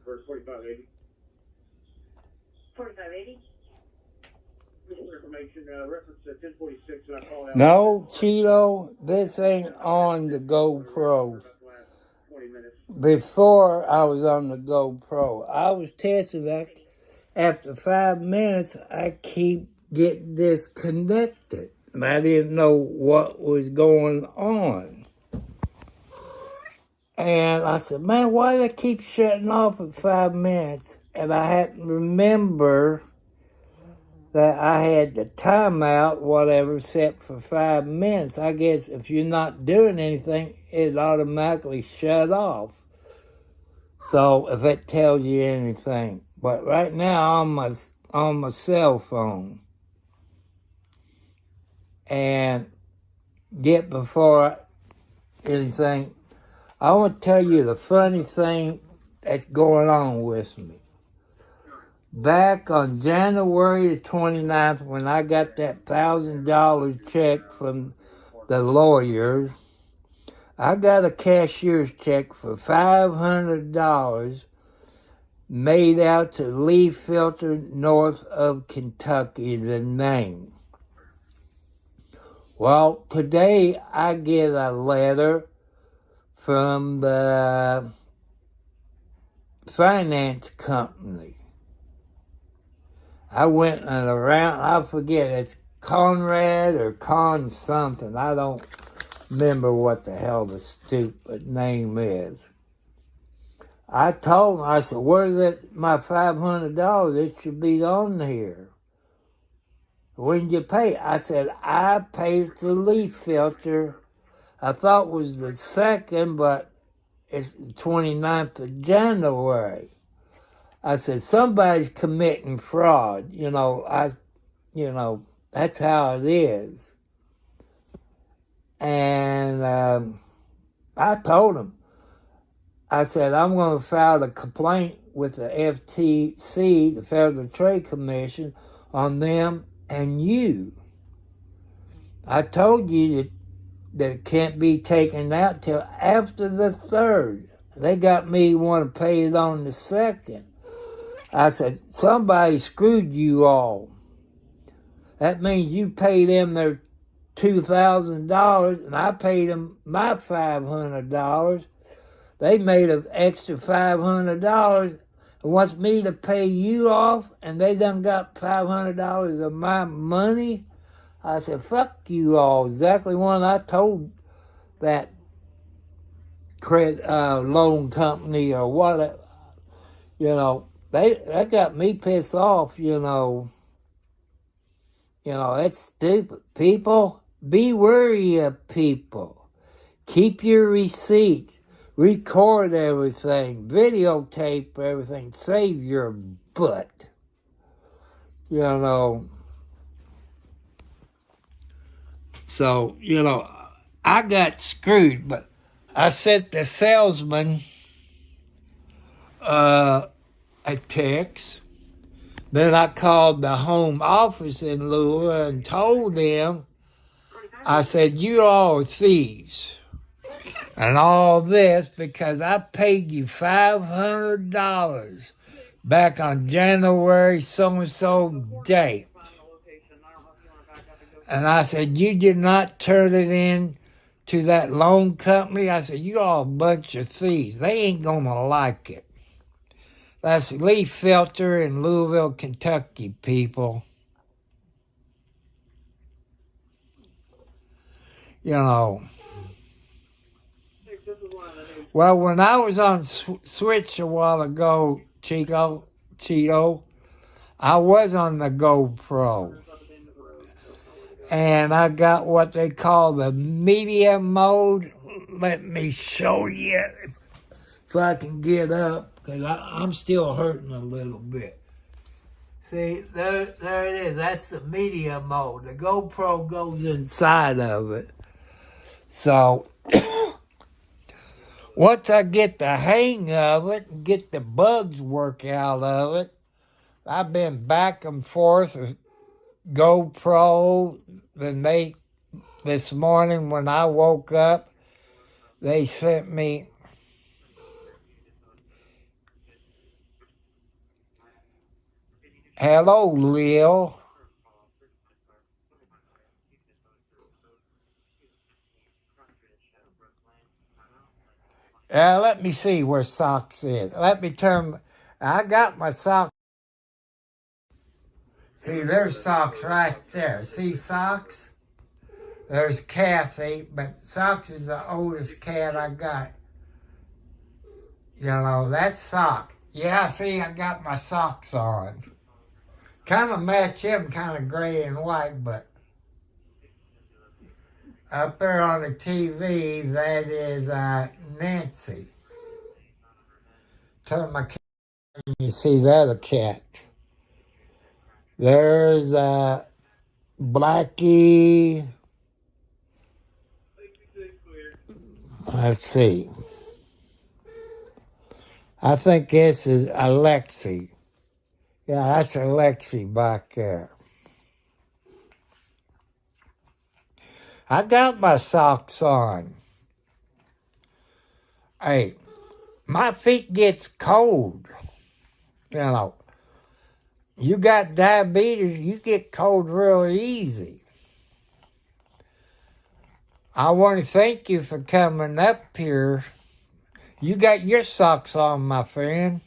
for 4580. 4580? Just for information, reference to 1046, and I call out. No, Cheeto, this ain't on the GoPro. Before I was on the GoPro, I was testing that. After 5 minutes, I keep getting disconnected. And I didn't know what was going on. And I said, man, why do they keep shutting off at 5 minutes? And I had to remember that I had the timeout, whatever, set for 5 minutes. I guess if you're not doing anything, it automatically shut off. So if it tells you anything. But right now, on my cell phone. And get before anything, I want to tell you the funny thing that's going on with me. Back on January the 29th, when I got that $1,000 check from the lawyers, I got a cashier's check for $500 made out to Lee Filter, north of Kentucky, is the name. Well, today I get a letter from the finance company. I went and around, I forget, it's Conrad or Con something. I don't remember what the hell the stupid name is. I told him, I said, where's that, my $500? It should be on here. When you pay? I said, I paid the leaf filter. I thought it was the 2nd, but it's the 29th of January. I said, somebody's committing fraud. That's how it is. And I told him, I said, I'm going to file a complaint with the FTC, the Federal Trade Commission, on them and you. I told you that it can't be taken out till after the 3rd. They got me want to pay it on the 2nd. I said, somebody screwed you all. That means you paid them their $2,000 and I paid them my $500. They made an extra $500 and wants me to pay you off, and they done got $500 of my money. I said, fuck you all. Exactly what I told that credit loan company or whatever. They got me pissed off, that's stupid. People, be wary of people. Keep your receipts. Record everything. Videotape everything. Save your butt. So, I got screwed, but I sent the salesman a text. Then I called the home office in Louisville and told them, I said, you all are thieves. And all this because I paid you $500 back on January so-and-so date. And I said, you did not turn it in to that loan company. I said, you all a bunch of thieves. They ain't going to like it. That's Lee Filter in Louisville, Kentucky, people. Well, when I was on Switch a while ago, Cheeto, I was on the GoPro. And I got what they call the media mode. Let me show you if I can get up, because I'm still hurting a little bit. See, there it is. That's the media mode. The GoPro goes inside of it. So once I get the hang of it and get the bugs work out of it, I've been back and forth with GoPro. Then this morning when I woke up, they sent me Hello, Lil. Let me see where socks is. Let me turn. I got my socks. See, there's socks right there. See socks? There's Kathy, but Socks is the oldest cat I got. You know, that's Sock. Yeah, see, I got my socks on. Kind of match him, kind of gray and white, but up there on the TV, that is Nancy. Turn my camera, and you see the other cat. There's Blackie. Let's see. I think this is Alexi. Yeah, that's Alexi back there. I got my socks on. Hey, my feet gets cold. You know, you got diabetes, you get cold real easy. I want to thank you for coming up here. You got your socks on, my friend.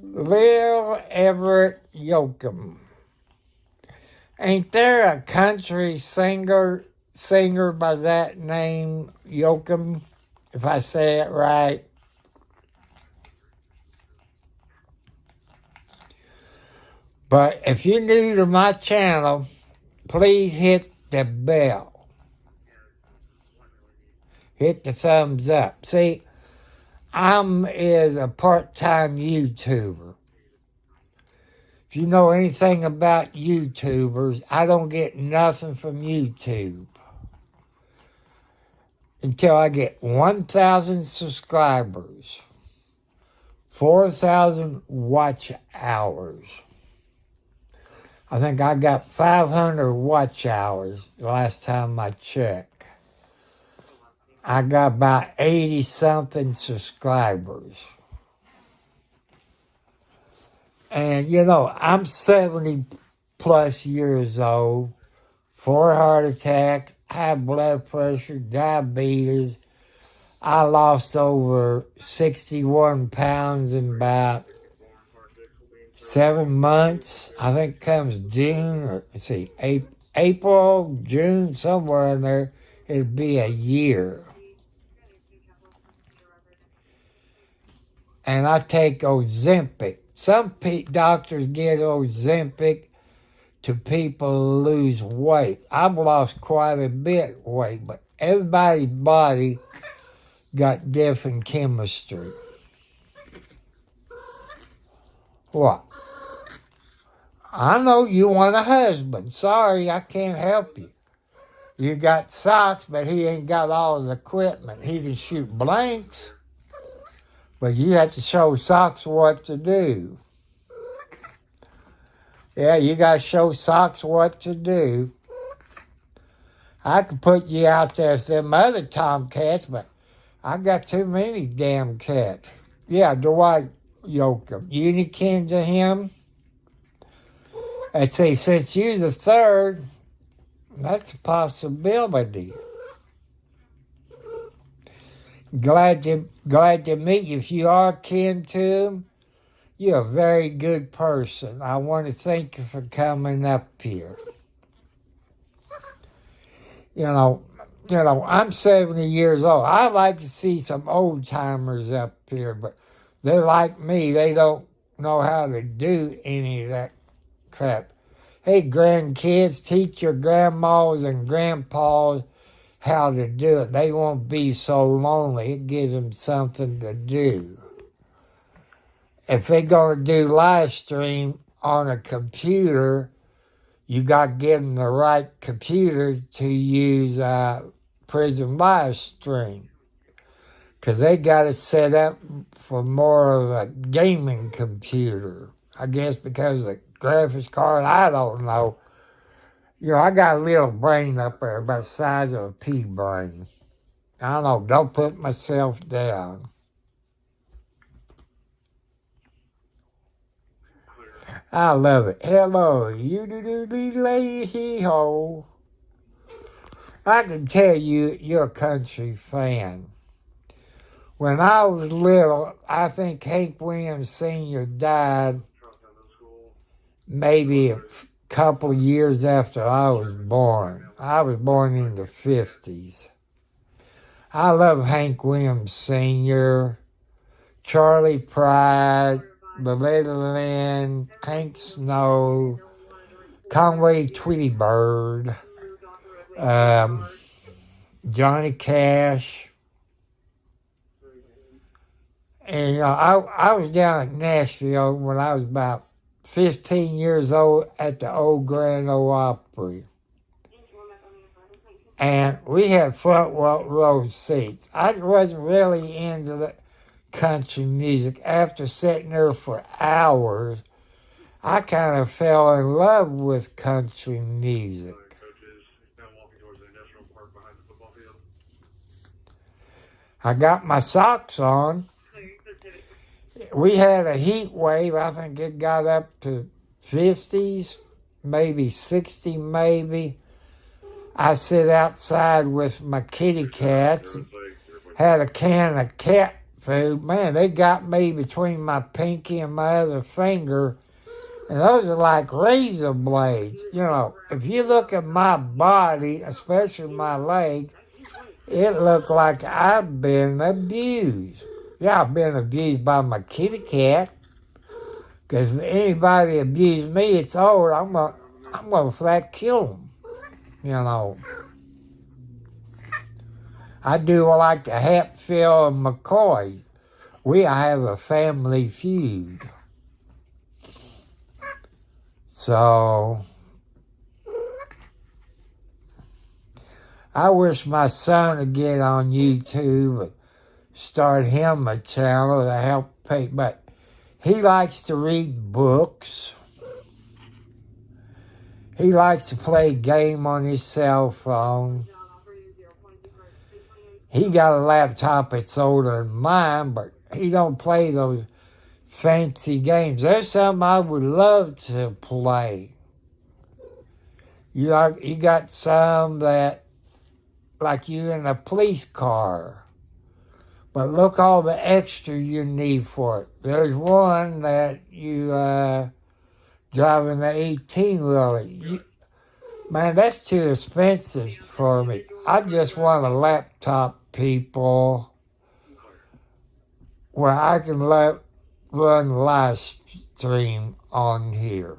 Lil Everett Yoakum. Ain't there a country singer by that name, Yoakum, if I say it right? But if you're new to my channel, please hit the bell. Hit the thumbs up. See, I'm a part-time YouTuber. If you know anything about YouTubers, I don't get nothing from YouTube until I get 1,000 subscribers, 4,000 watch hours. I think I got 500 watch hours the last time I checked. I got about 80-something subscribers. And, you know, I'm 70-plus years old, 4 heart attacks, high blood pressure, diabetes. I lost over 61 pounds in about 7 months. I think it comes June, or let's see, April, June, somewhere in there, it'd be a year. And I take Ozempic. Some doctors get Ozempic to people who lose weight. I've lost quite a bit of weight, but everybody's body got different chemistry. What? I know you want a husband. Sorry, I can't help you. You got Socks, but he ain't got all the equipment. He can shoot blanks, but you have to show Socks what to do. Yeah, you got to show Socks what to do. I could put you out there as them other tomcats, but I got too many damn cats. Yeah, Dwight Yoakam. You any kin to him? I'd say since you're the third, that's a possibility. Glad to meet you. If you are kin to him, you're a very good person. I want to thank you for coming up here. You know, I'm 70 years old. I like to see some old timers up here, but they're like me. They don't know how to do any of that crap. Hey, grandkids, teach your grandmas and grandpas how to do it. They won't be so lonely. It gives them something to do. If they're going to do live stream on a computer, you got to give them the right computer to use Prism Live Stream. Because they got it set up for more of a gaming computer. I guess because of the graphics card, I don't know. You know, I got a little brain up there about the size of a pea brain. I don't know, don't put myself down. I love it. Hello, you do do do lady hee ho. I can tell you're a country fan. When I was little, I think Hank Williams Sr. died maybe a couple of years after I was born. I was born in the 50s. I love Hank Williams Sr., Charlie Pride, Loretta Lynn, Hank Snow, Conway Twitty Bird, Johnny Cash. And I was down at Nashville when I was about 15 years old at the old Grand Ole Opry. And we had front row seats. I wasn't really into the country music. After sitting there for hours, I kind of fell in love with country music. I got my socks on. We had a heat wave. I think it got up to 50s, maybe 60 maybe. I sit outside with my kitty cats, had a can of cat food. Man, they got me between my pinky and my other finger, and those are like razor blades. You know, if you look at my body, especially my leg, it looked like I've been abused. Yeah, I've been abused by my kitty cat. Because if anybody abused me, it's over. I'm gonna flat kill them. You know. I do like the Hatfield and McCoy. We have a family feud. So I wish my son would get on YouTube and start him a channel to help pay, but he likes to read books. He likes to play a game on his cell phone. He got a laptop that's older than mine, but he don't play those fancy games. There's something I would love to play. You got some that, like you in a police car. But look all the extra you need for it. There's one that you driving the 18-wheeler. Man, that's too expensive for me. I just want a laptop, people, where I can run live stream on here.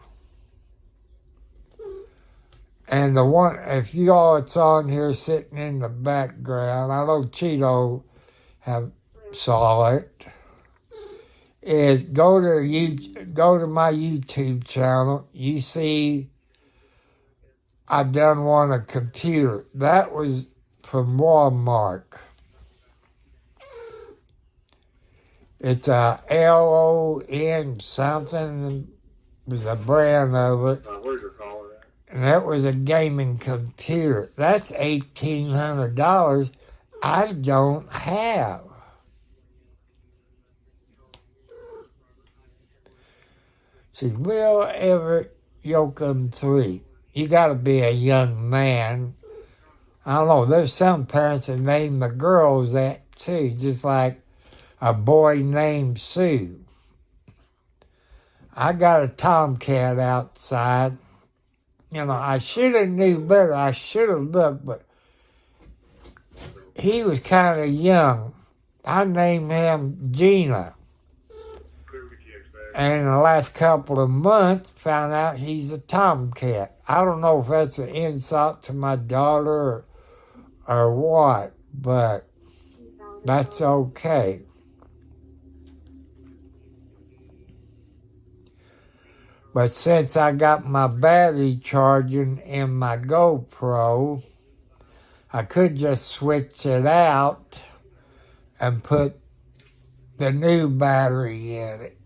And the one, if you all it's on here sitting in the background, I know Cheeto saw it, is go to my YouTube channel. You see I've done one a computer. That was from Walmart. It's a LON something, was a brand of it. Where's your collar at? And that was a gaming computer. That's $1,800 I don't have. See, Will Everett Yoakum 3. You gotta be a young man. I don't know, there's some parents that name the girls that too, just like a boy named Sue. I got a tomcat outside. You know, I should have knew better. I should have looked, but he was kind of young. I named him Gina. And in the last couple of months, found out he's a tomcat. I don't know if that's an insult to my daughter or what, but that's okay. But since I got my battery charging in my GoPro, I could just switch it out and put the new battery in it.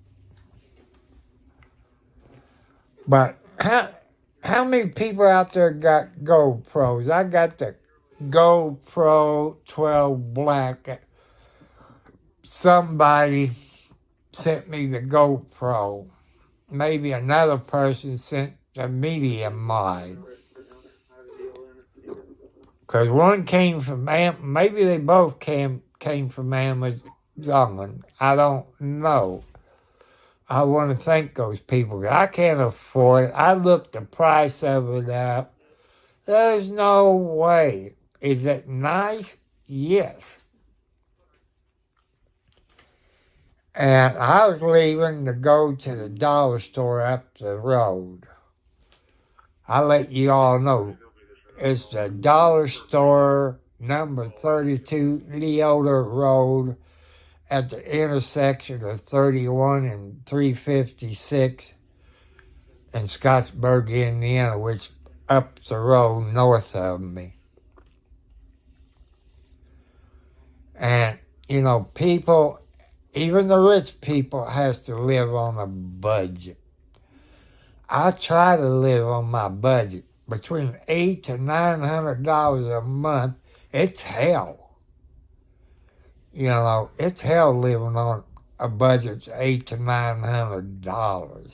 But how many people out there got GoPros? I got the GoPro 12 Black. Somebody sent me the GoPro. maybe another person sent the medium mine. Because one came from maybe they both came from Amazon. I don't know. I want to thank those people. I can't afford it. I looked the price of it up. There's no way. Is it nice? Yes. And I was leaving to go to the dollar store up the road. I'll let you all know. It's the dollar store, number 32 Leota Road, at the intersection of 31 and 356 in Scottsburg, Indiana, which up the road north of me. And, you know, people, even the rich people, has to live on a budget. I try to live on my budget. Between $800 to $900 a month, it's hell. You know, it's hell living on a budget of $800 to $900.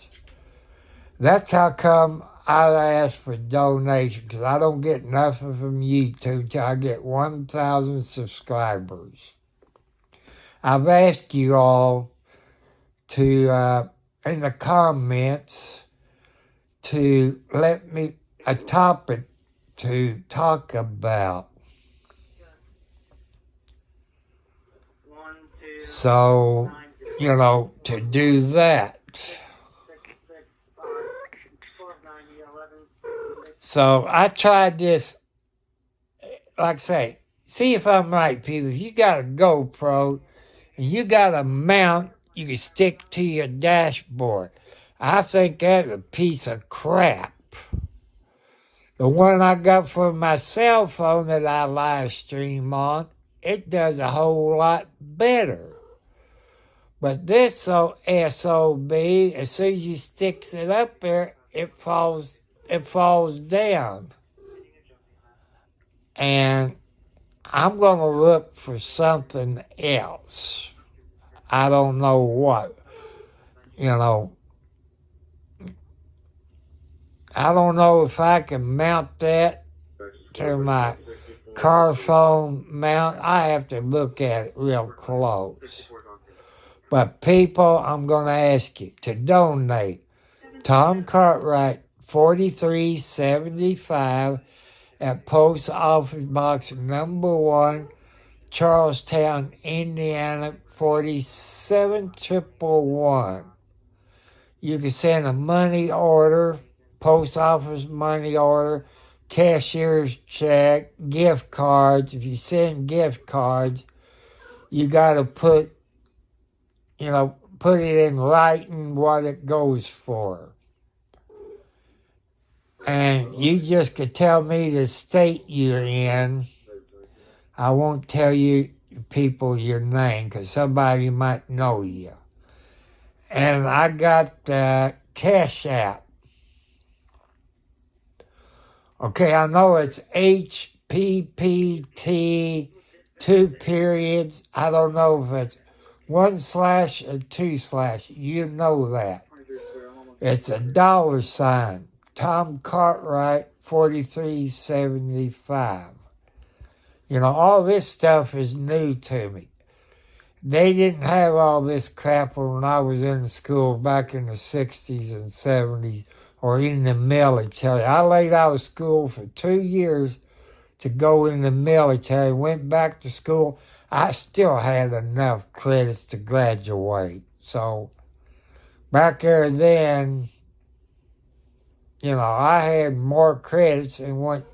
That's how come I ask for donations, because I don't get nothing from YouTube till I get 1,000 subscribers. I've asked you all to, in the comments, to let me a topic to talk about. So, you know, to do that. So I tried this, like I say, see if I'm right, people. If you got a GoPro and you got a mount you can stick to your dashboard, I think that's a piece of crap. The one I got for my cell phone that I live stream on, it does a whole lot better. But this SOB, as soon as you sticks it up there, it falls down. And I'm going to look for something else. I don't know what. You know, I don't know if I can mount that to my car phone mount. I have to look at it real close. But people, I'm going to ask you to donate. Tom Cartwright, 4375 at Post Office Box number 1, Charlestown, Indiana, 47111. You can send a money order, post office money order, cashier's check, gift cards. If you send gift cards, you got to put it in writing what it goes for. And you just could tell me the state you're in. I won't tell you people your name because somebody might know you. And I got Cash App. Okay, I know it's HPPT, 2 periods. I don't know if it's 1/ or 2/. You know that. It's a $. Tom Cartwright, 4375. You know, all this stuff is new to me. They didn't have all this crap when I was in school back in the 60s and 70s or in the military. I laid out of school for 2 years to go in the military, went back to school. I still had enough credits to graduate. So back there then, you know, I had more credits than what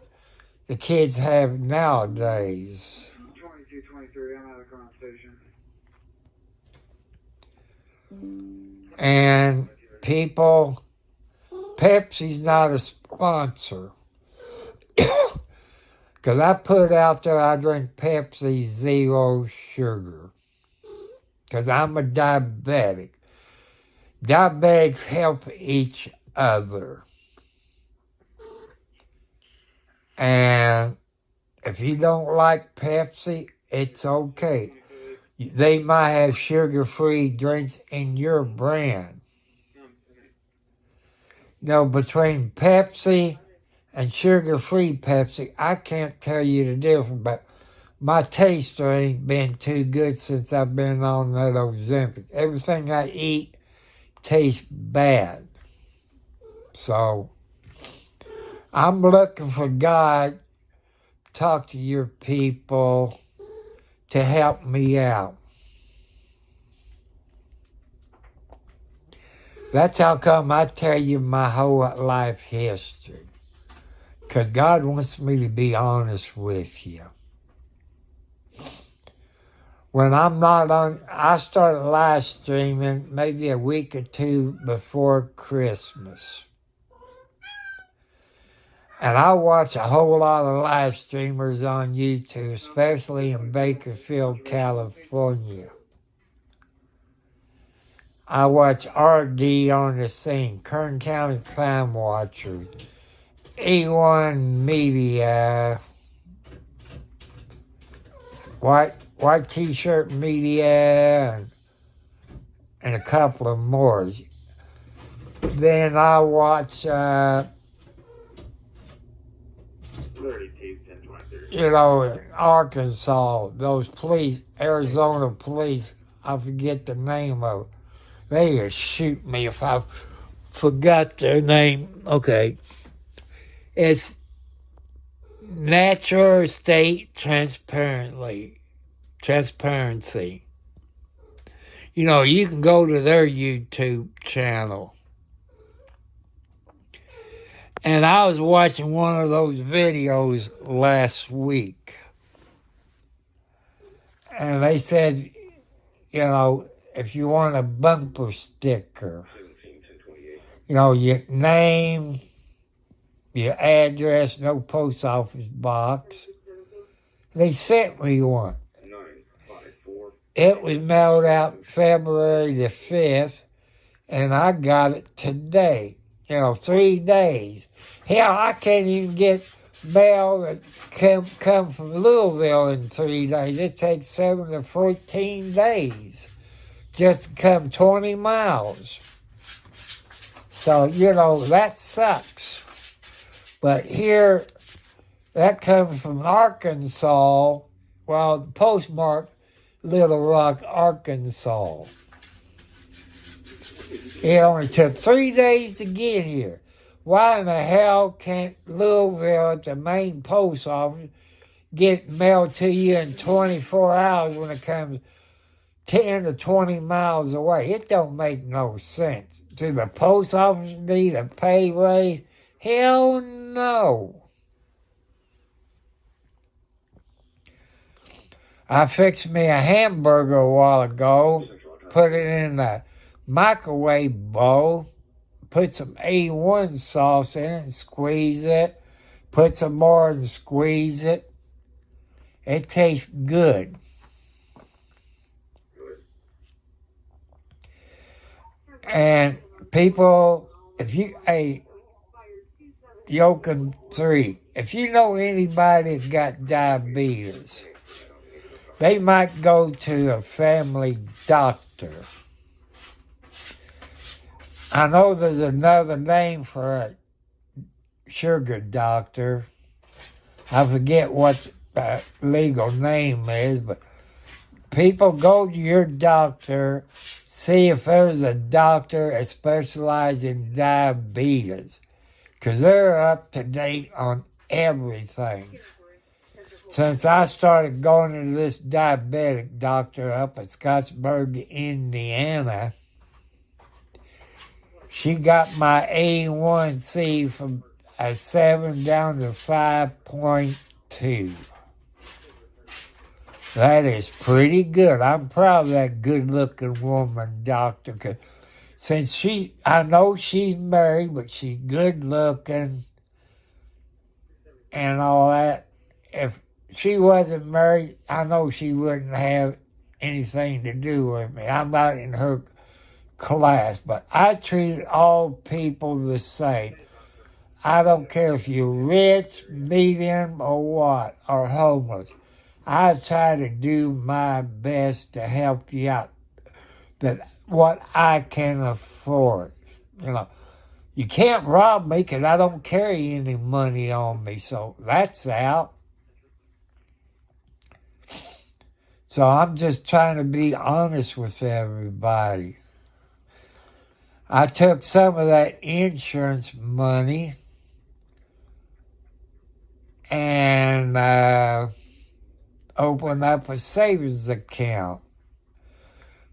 the kids have nowadays. 2223, I'm out of conversation. And people, Pepsi's not a sponsor. Because I put out there I drink Pepsi 0 sugar. Because I'm a diabetic. Diabetics help each other. And if you don't like Pepsi, it's okay. They might have sugar-free drinks in your brand. between Pepsi and sugar-free Pepsi, I can't tell you the difference, but my taster ain't been too good since I've been on that Ozempic. Everything I eat tastes bad. So, I'm looking for God to talk to your people to help me out. That's how come I tell you my whole life history. Because God wants me to be honest with you. When I'm not on, I started live streaming maybe a week or two before Christmas. And I watch a whole lot of live streamers on YouTube, especially in Bakersfield, California. I watch RD on the Scene, Kern County Crime Watchers, E1 Media, White T-Shirt Media, and a couple of more. Then I watch, Arkansas, those police, Arizona police, I forget the name of it. They would shoot me if I forgot their name. Okay. It's Natural State Transparency. You can go to their YouTube channel. And I was watching one of those videos last week. And they said, if you want a bumper sticker, your name, your address, no post office box. They sent me one. It was mailed out February the 5th, and I got it today. 3 days. Hell, I can't even get mail that come from Louisville in 3 days. It takes 7 to 14 days just to come 20 miles. So, that sucks. But here, that comes from Arkansas. Well, the postmark, Little Rock, Arkansas. It only took 3 days to get here. Why in the hell can't Louisville at the main post office get mail to you in 24 hours when it comes 10 to 20 miles away? It don't make no sense. Do the post office need a pay raise? Hell no. I fixed me a hamburger a while ago, put it in the microwave bowl, put some A1 sauce in it and squeeze it, put some more and squeeze it. It tastes good. And people, Yoken 3, if you know anybody that's got diabetes, they might go to a family doctor. I know there's another name for a sugar doctor. I forget what the legal name is, but people go to your doctor, see if there's a doctor that specializes in diabetes, because they're up to date on everything. Since I started going to this diabetic doctor up at Scottsburg, Indiana, she got my A1C from a 7 down to 5.2. That is pretty good. I'm proud of that good-looking woman, doctor, because since I know she's married, but she's good-looking and all that. If she wasn't married, I know she wouldn't have anything to do with me. I'm not in her class, but I treat all people the same. I don't care if you're rich, medium, or what, or homeless. I try to do my best to help you out, that what I can afford. You can't rob me because I don't carry any money on me, so that's out. So I'm just trying to be honest with everybody. I took some of that insurance money and opened up a savings account.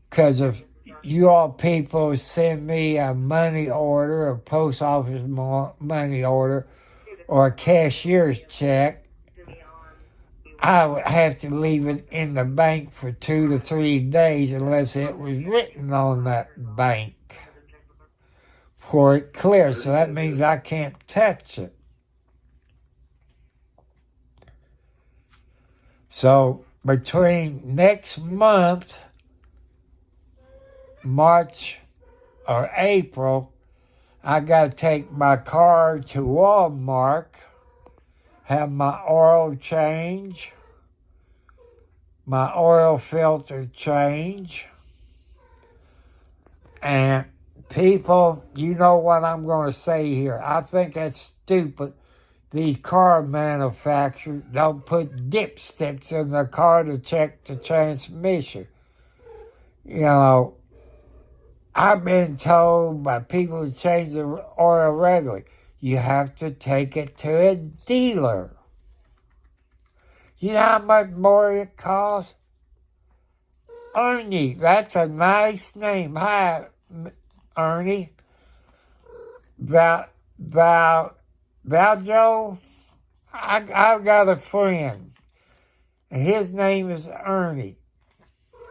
Because if you all people send me a money order, a post office money order, or a cashier's check, I would have to leave it in the bank for 2 to 3 days unless it was written on that bank for it clears. So that means I can't touch it. So between next month, March or April, I got to take my car to Walmart, have my oil change, my oil filter change, and people, you know what I'm going to say here. I think that's stupid. These car manufacturers don't put dipsticks in the car to check the transmission. You know, I've been told by people who change the oil regularly, you have to take it to a dealer. You know how much more it costs? Ernie, that's a nice name. Hi, Ernie. Valjo, I've got a friend, and his name is Ernie.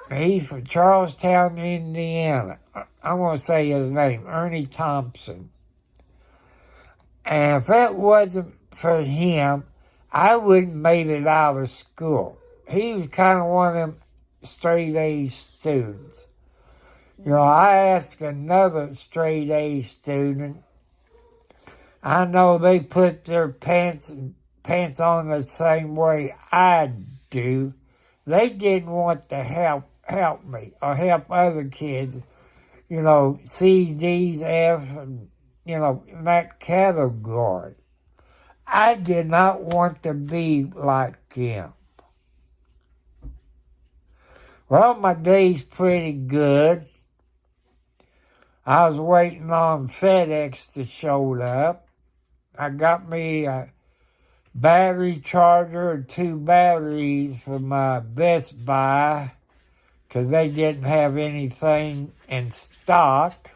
He's from Charlestown, Indiana. I'm going to say his name, Ernie Thompson. And if it wasn't for him, I wouldn't made it out of school. He was kind of one of them straight-A students. You know, I asked another straight-A student, I know they put their pants on the same way I do. They didn't want to help me or help other kids, you know, C, D's, F, and, you know, in that category. I did not want to be like them. Well, my day's pretty good. I was waiting on FedEx to show up. I got me a battery charger and 2 batteries for my Best Buy because they didn't have anything in stock.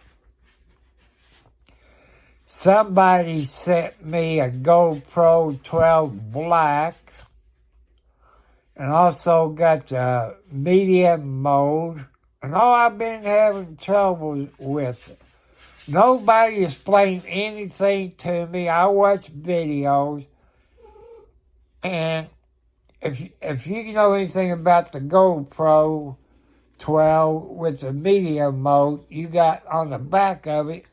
Somebody sent me a GoPro 12 Black and also got the medium mode. And I've been having trouble with it. Nobody explained anything to me. I watch videos. And if you know anything about the GoPro 12 with the medium mode, you got on the back of it,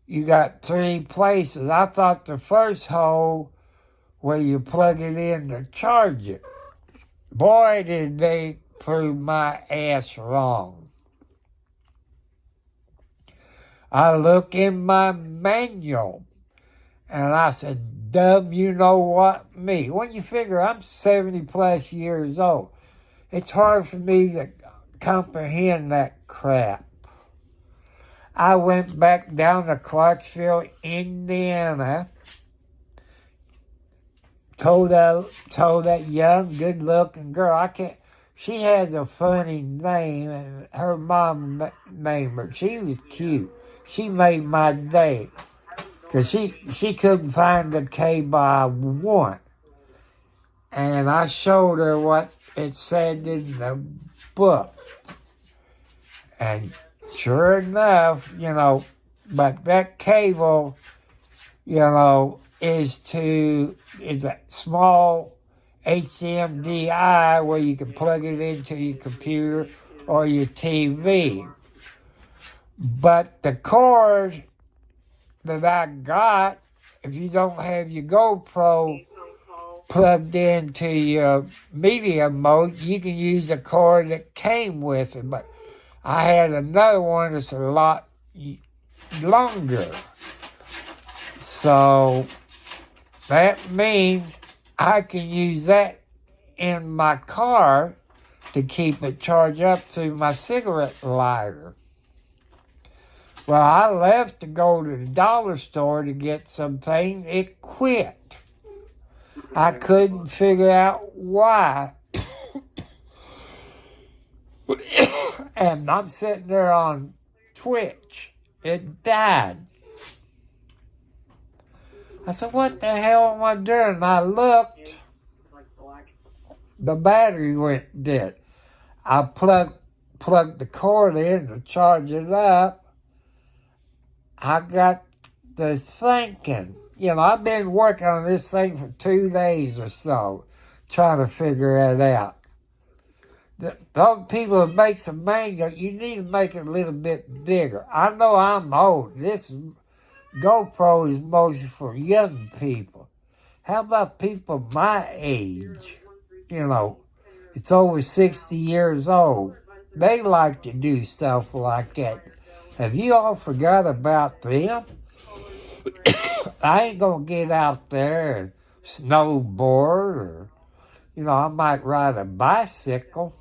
you got 3 places. I thought the first hole where you plug it in to charge it. Boy, did they prove my ass wrong. I look in my manual, and I said, dumb, you know what, me. When you figure I'm 70 plus years old, it's hard for me to comprehend that crap. I went back down to Clarksville, Indiana, told that young, good-looking girl, she has a funny name, and her mom named her. She was cute. She made my day, because she couldn't find the cable I want. And I showed her what it said in the book. And sure enough, you know, but that cable, you know, is a small HDMI where you can plug it into your computer or your TV. But the cord that I got, if you don't have your GoPro plugged into your medium mode, you can use the cord that came with it. But I had another one that's a lot longer. So that means I can use that in my car to keep it charged up through my cigarette lighter. Well, I left to go to the dollar store to get something. It quit. I couldn't figure out why. And I'm sitting there on Twitch. It died. I said, what the hell am I doing? And I looked. The battery went dead. I plugged the cord in to charge it up. I got to thinking. I've been working on this thing for 2 days or so, trying to figure it out. Those people that make some mango, you need to make it a little bit bigger. I know I'm old. This GoPro is mostly for young people. How about people my age? It's over 60 years old. They like to do stuff like that. Have you all forgot about them? I ain't gonna get out there and snowboard or, I might ride a bicycle.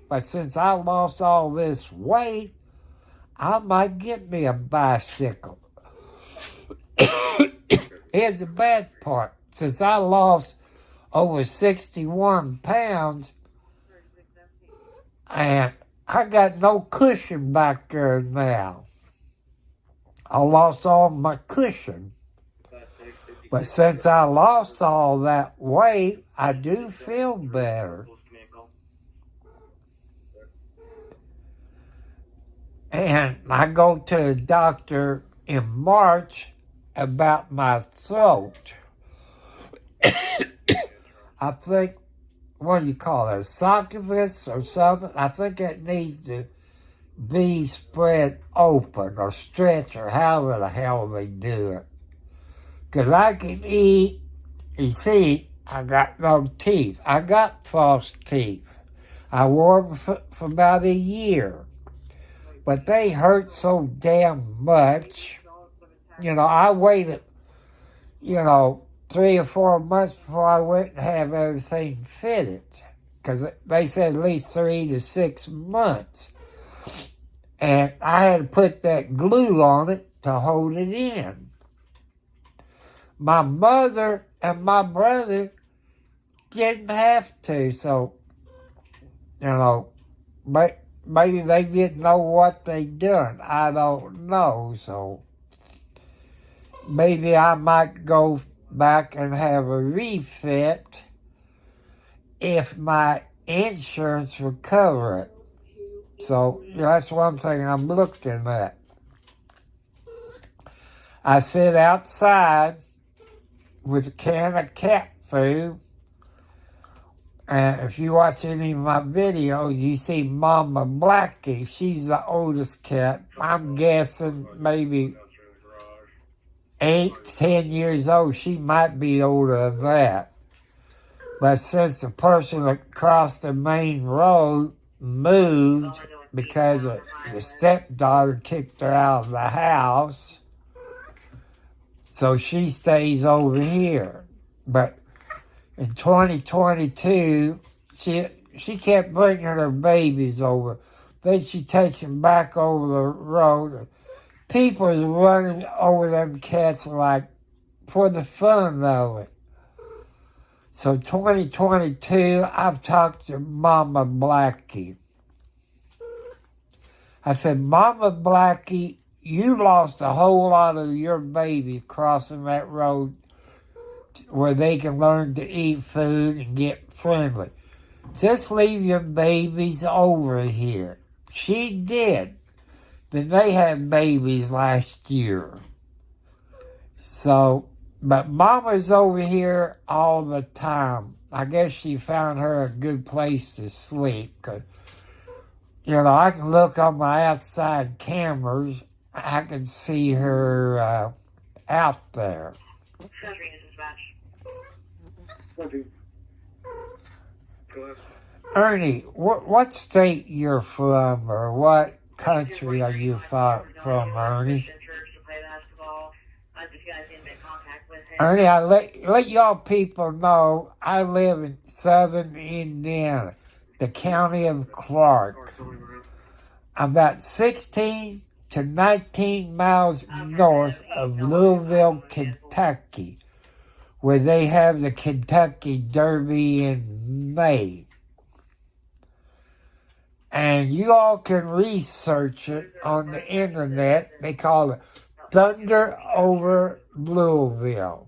But since I lost all this weight, I might get me a bicycle. Here's the bad part. Since I lost over 61 pounds, and I got no cushion back there now. I lost all my cushion. But since I lost all that weight, I do feel better. And I go to the doctor in March about my throat. I think, what do you call it, esophagus or something? I think it needs to be spread open or stretch or however the hell they do it. Because I can eat, you see, I got no teeth. I got false teeth. I wore them for about a year. But they hurt so damn much. I waited, 3 or 4 months before I went and have everything fitted. Because they said at least 3 to 6 months. And I had to put that glue on it to hold it in. My mother and my brother didn't have to, so, maybe they didn't know what they done. I don't know, so maybe I might go back and have a refit if my insurance will cover it. So that's one thing I'm looking at. I sit outside with a can of cat food. And if you watch any of my videos, you see Mama Blackie. She's the oldest cat. I'm guessing maybe 8, 10 years old. She might be older than that. But since the person that crossed the main road moved because the stepdaughter kicked her out of the house, so she stays over here. But in 2022, she kept bringing her babies over. Then she takes them back over the road. People are running over them cats like for the fun of it. So 2022, I've talked to Mama Blackie. I said, Mama Blackie, you lost a whole lot of your babies crossing that road where they can learn to eat food and get friendly. Just leave your babies over here. She did. Then they had babies last year. So, but Mama's over here all the time. I guess she found her a good place to sleep. Cause, I can look on my outside cameras. I can see her out there. Ernie, what state you're from, or what country are you from, Ernie? if you guys didn't make contact with him. Ernie, I let y'all people know I live in southern Indiana, the county of Clark. I'm about 16 to 19 miles north of Louisville, Kentucky, where they have the Kentucky Derby in May. And you all can research it on the internet. They call it Thunder Over Louisville.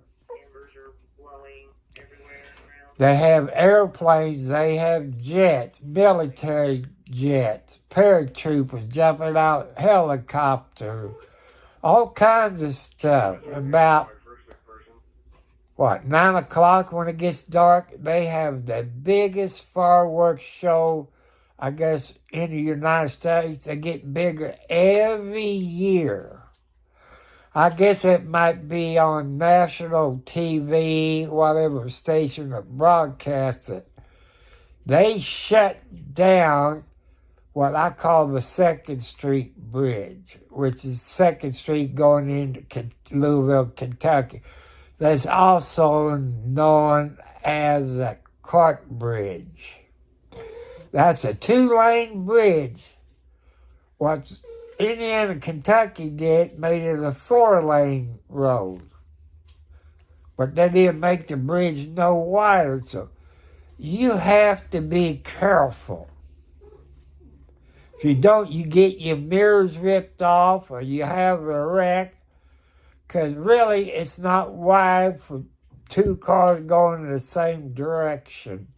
They have airplanes, they have jets, military jets, paratroopers jumping out, helicopters, all kinds of stuff. About, 9 o'clock when it gets dark, they have the biggest fireworks show, I guess, in the United States. They get bigger every year. I guess it might be on national TV, whatever station that broadcasts it. They shut down what I call the 2nd Street Bridge, which is 2nd Street going into Louisville, Kentucky. That's also known as the Clark Bridge. That's a 2-lane bridge. What Indiana, Kentucky made it a 4-lane road. But they didn't make the bridge no wider, so you have to be careful. If you don't, you get your mirrors ripped off or you have a wreck, because really it's not wide for 2 cars going in the same direction.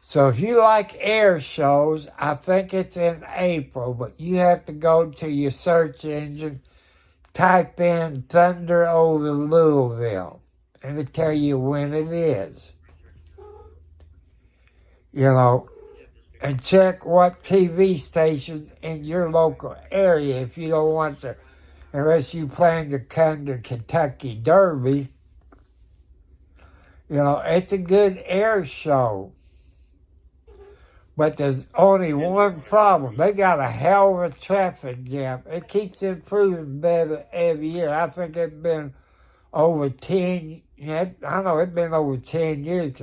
So if you like air shows, I think it's in April, but you have to go to your search engine, type in Thunder Over Louisville, and it'll tell you when it is. You know, and check what TV stations in your local area if you don't want to, unless you plan to come to Kentucky Derby. You know, it's a good air show. But there's only one problem. They got a hell of a traffic jam. It keeps improving better every year. I think it's been over 10, I know it's been over 10 years.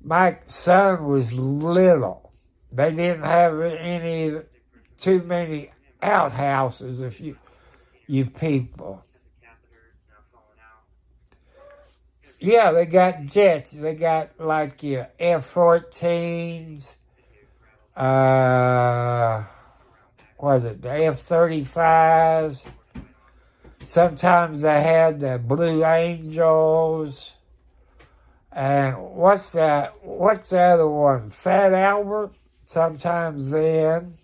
My son was little. They didn't have too many outhouses if you people. Yeah, they got jets. They got like your F-14s. The F-35s. Sometimes they had the Blue Angels. And what's the other one? Fat Albert? Sometimes then.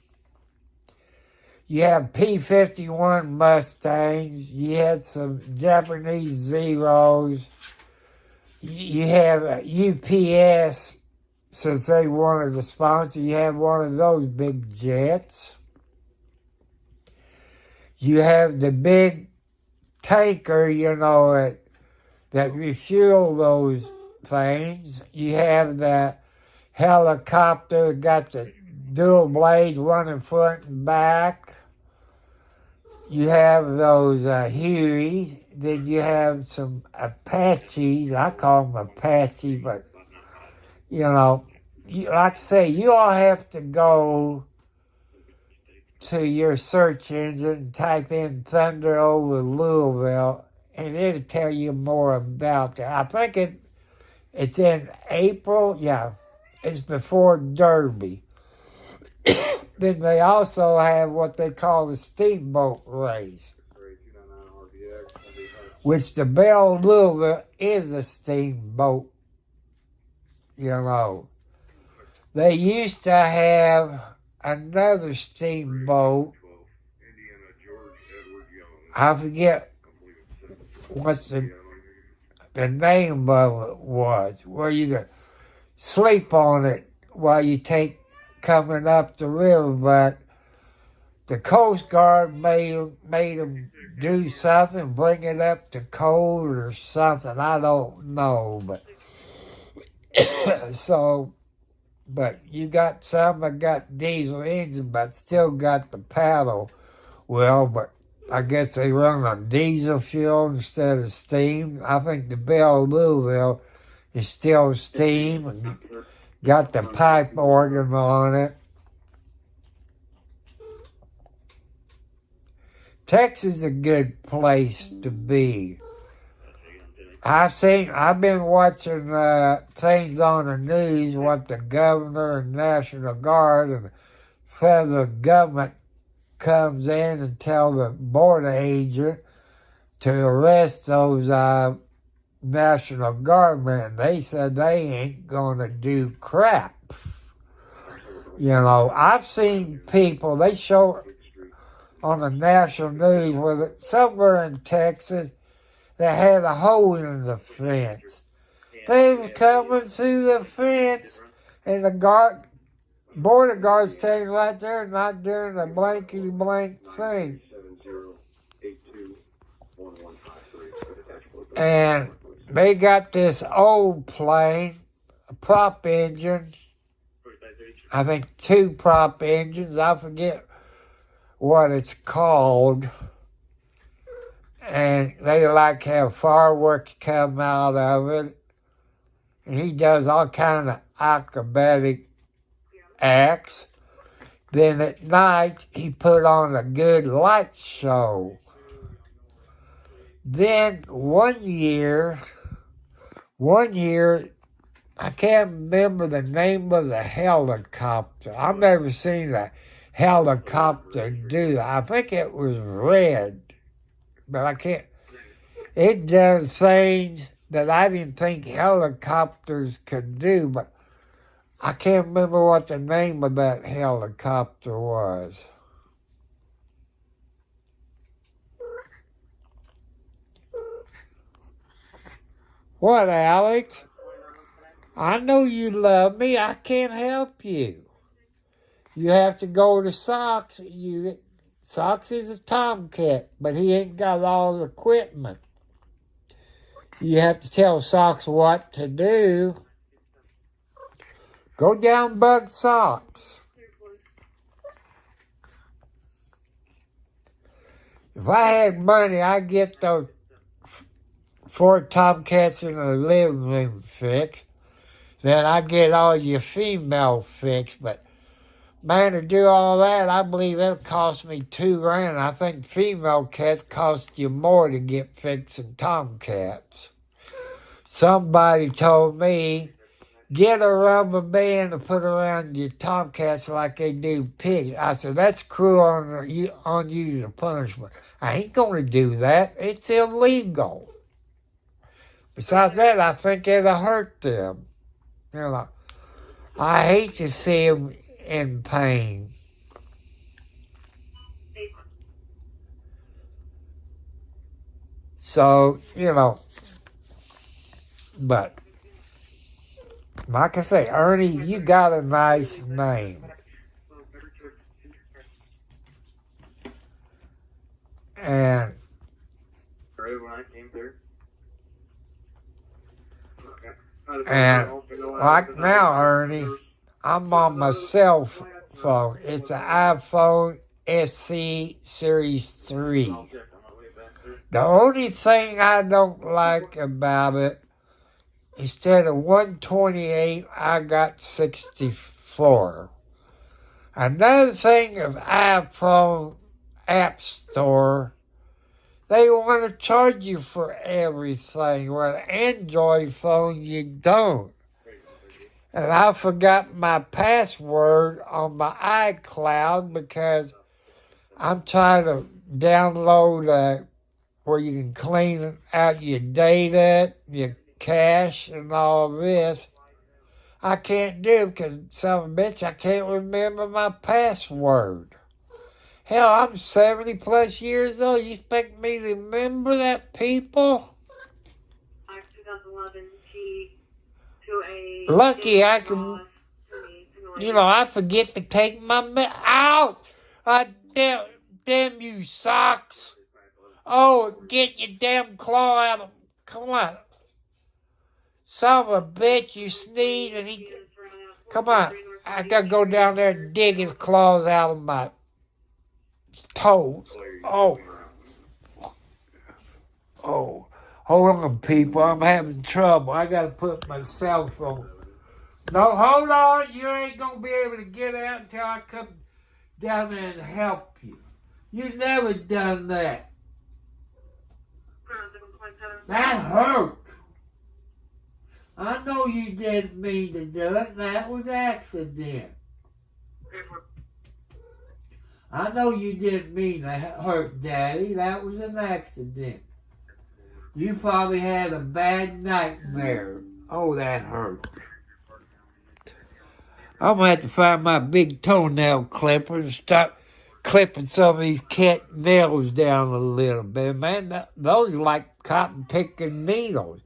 You have P-51 Mustangs. You had some Japanese Zeros. You have UPS, since they wanted to sponsor, you have one of those big jets. You have the big tanker, that refuel those things. You have the helicopter, got the dual blades running front and back. You have those Hueys. Then you have some Apaches. I call them Apache, but, like I say, you all have to go to your search engine and type in Thunder Over Louisville, and it'll tell you more about that. I think it's in April. Yeah, it's before Derby. Then they also have what they call the steamboat race, which the Belle Louisville is a steamboat, They used to have another steamboat. I forget what the name of it was, where you could sleep on it while you coming up the river, but the Coast Guard made them do something, bring it up to code or something. I don't know, but but you got some that got diesel engine, but still got the paddle Well, but I guess they run on diesel fuel instead of steam. I think the Bell Louisville is still steam and got the pipe organ on it. Texas is a good place to be. I've been watching things on the news, what the governor and National Guard and federal government comes in and tell the border agent to arrest those National Guard men. They said they ain't gonna do crap. You know, I've seen people, they show on the national news where somewhere in Texas they had a hole in the fence. They were coming through the fence and the border guards standing right there not doing a blankety blank thing. And they got this old plane, a prop engine, I think 2 prop engines, I forget what it's called. And they like have fireworks come out of it. And he does all kind of acrobatic acts. Then at night, he put on a good light show. Then one year, I can't remember the name of the helicopter. I've never seen a helicopter do that. I think it was red, but I can't. It does things that I didn't think helicopters could do, but I can't remember what the name of that helicopter was. What, Alex? I know you love me. I can't help you. You have to go to Sox. Sox is a tomcat, but he ain't got all the equipment. You have to tell Sox what to do. Go down Bug Sox. If I had money, I'd get those 4 tomcats in the living room fixed. Then I get all your female fixed. But man, to do all that, I believe it'll cost me $2,000. I think female cats cost you more to get fixed than tomcats. Somebody told me, get a rubber band to put around your tomcats like they do pigs. I said, that's cruel on you to punishment. I ain't going to do that. It's illegal. Besides that, I think it'll hurt them. You know, I hate to see them in pain. So, you know, but like I say, Ernie, you got a nice name. And like now, Ernie, I'm on my cell phone. It's an iPhone SE Series 3. The only thing I don't like about it, instead of 128, I got 64. Another thing of iPhone App Store, they want to charge you for everything. With an Android phone, you don't. And I forgot my password on my iCloud because I'm trying to download where you can clean out your data, your cache, and all this. I can't do it because, son of a bitch, I can't remember my password. Hell, I'm 70 plus years old. You expect me to remember that, people? 2011 G to a Lucky I can, I forget to take my out. Damn you, Socks. Oh, get your damn claw out of, come on. Son of a bitch, you sneeze and he, come on. I gotta go down there and dig his claws out of my toes. Oh, hold on, people. I'm having trouble. I got to put my cell phone. No, hold on. You ain't going to be able to get out until I come down there and help you. You never done that. That hurt. I know you didn't mean to do it. That was accident. I know you didn't mean to hurt Daddy. That was an accident. You probably had a bad nightmare. Oh, that hurt. I'm going to have to find my big toenail clipper and start clipping some of these cat nails down a little bit. Man, those are like cotton picking needles.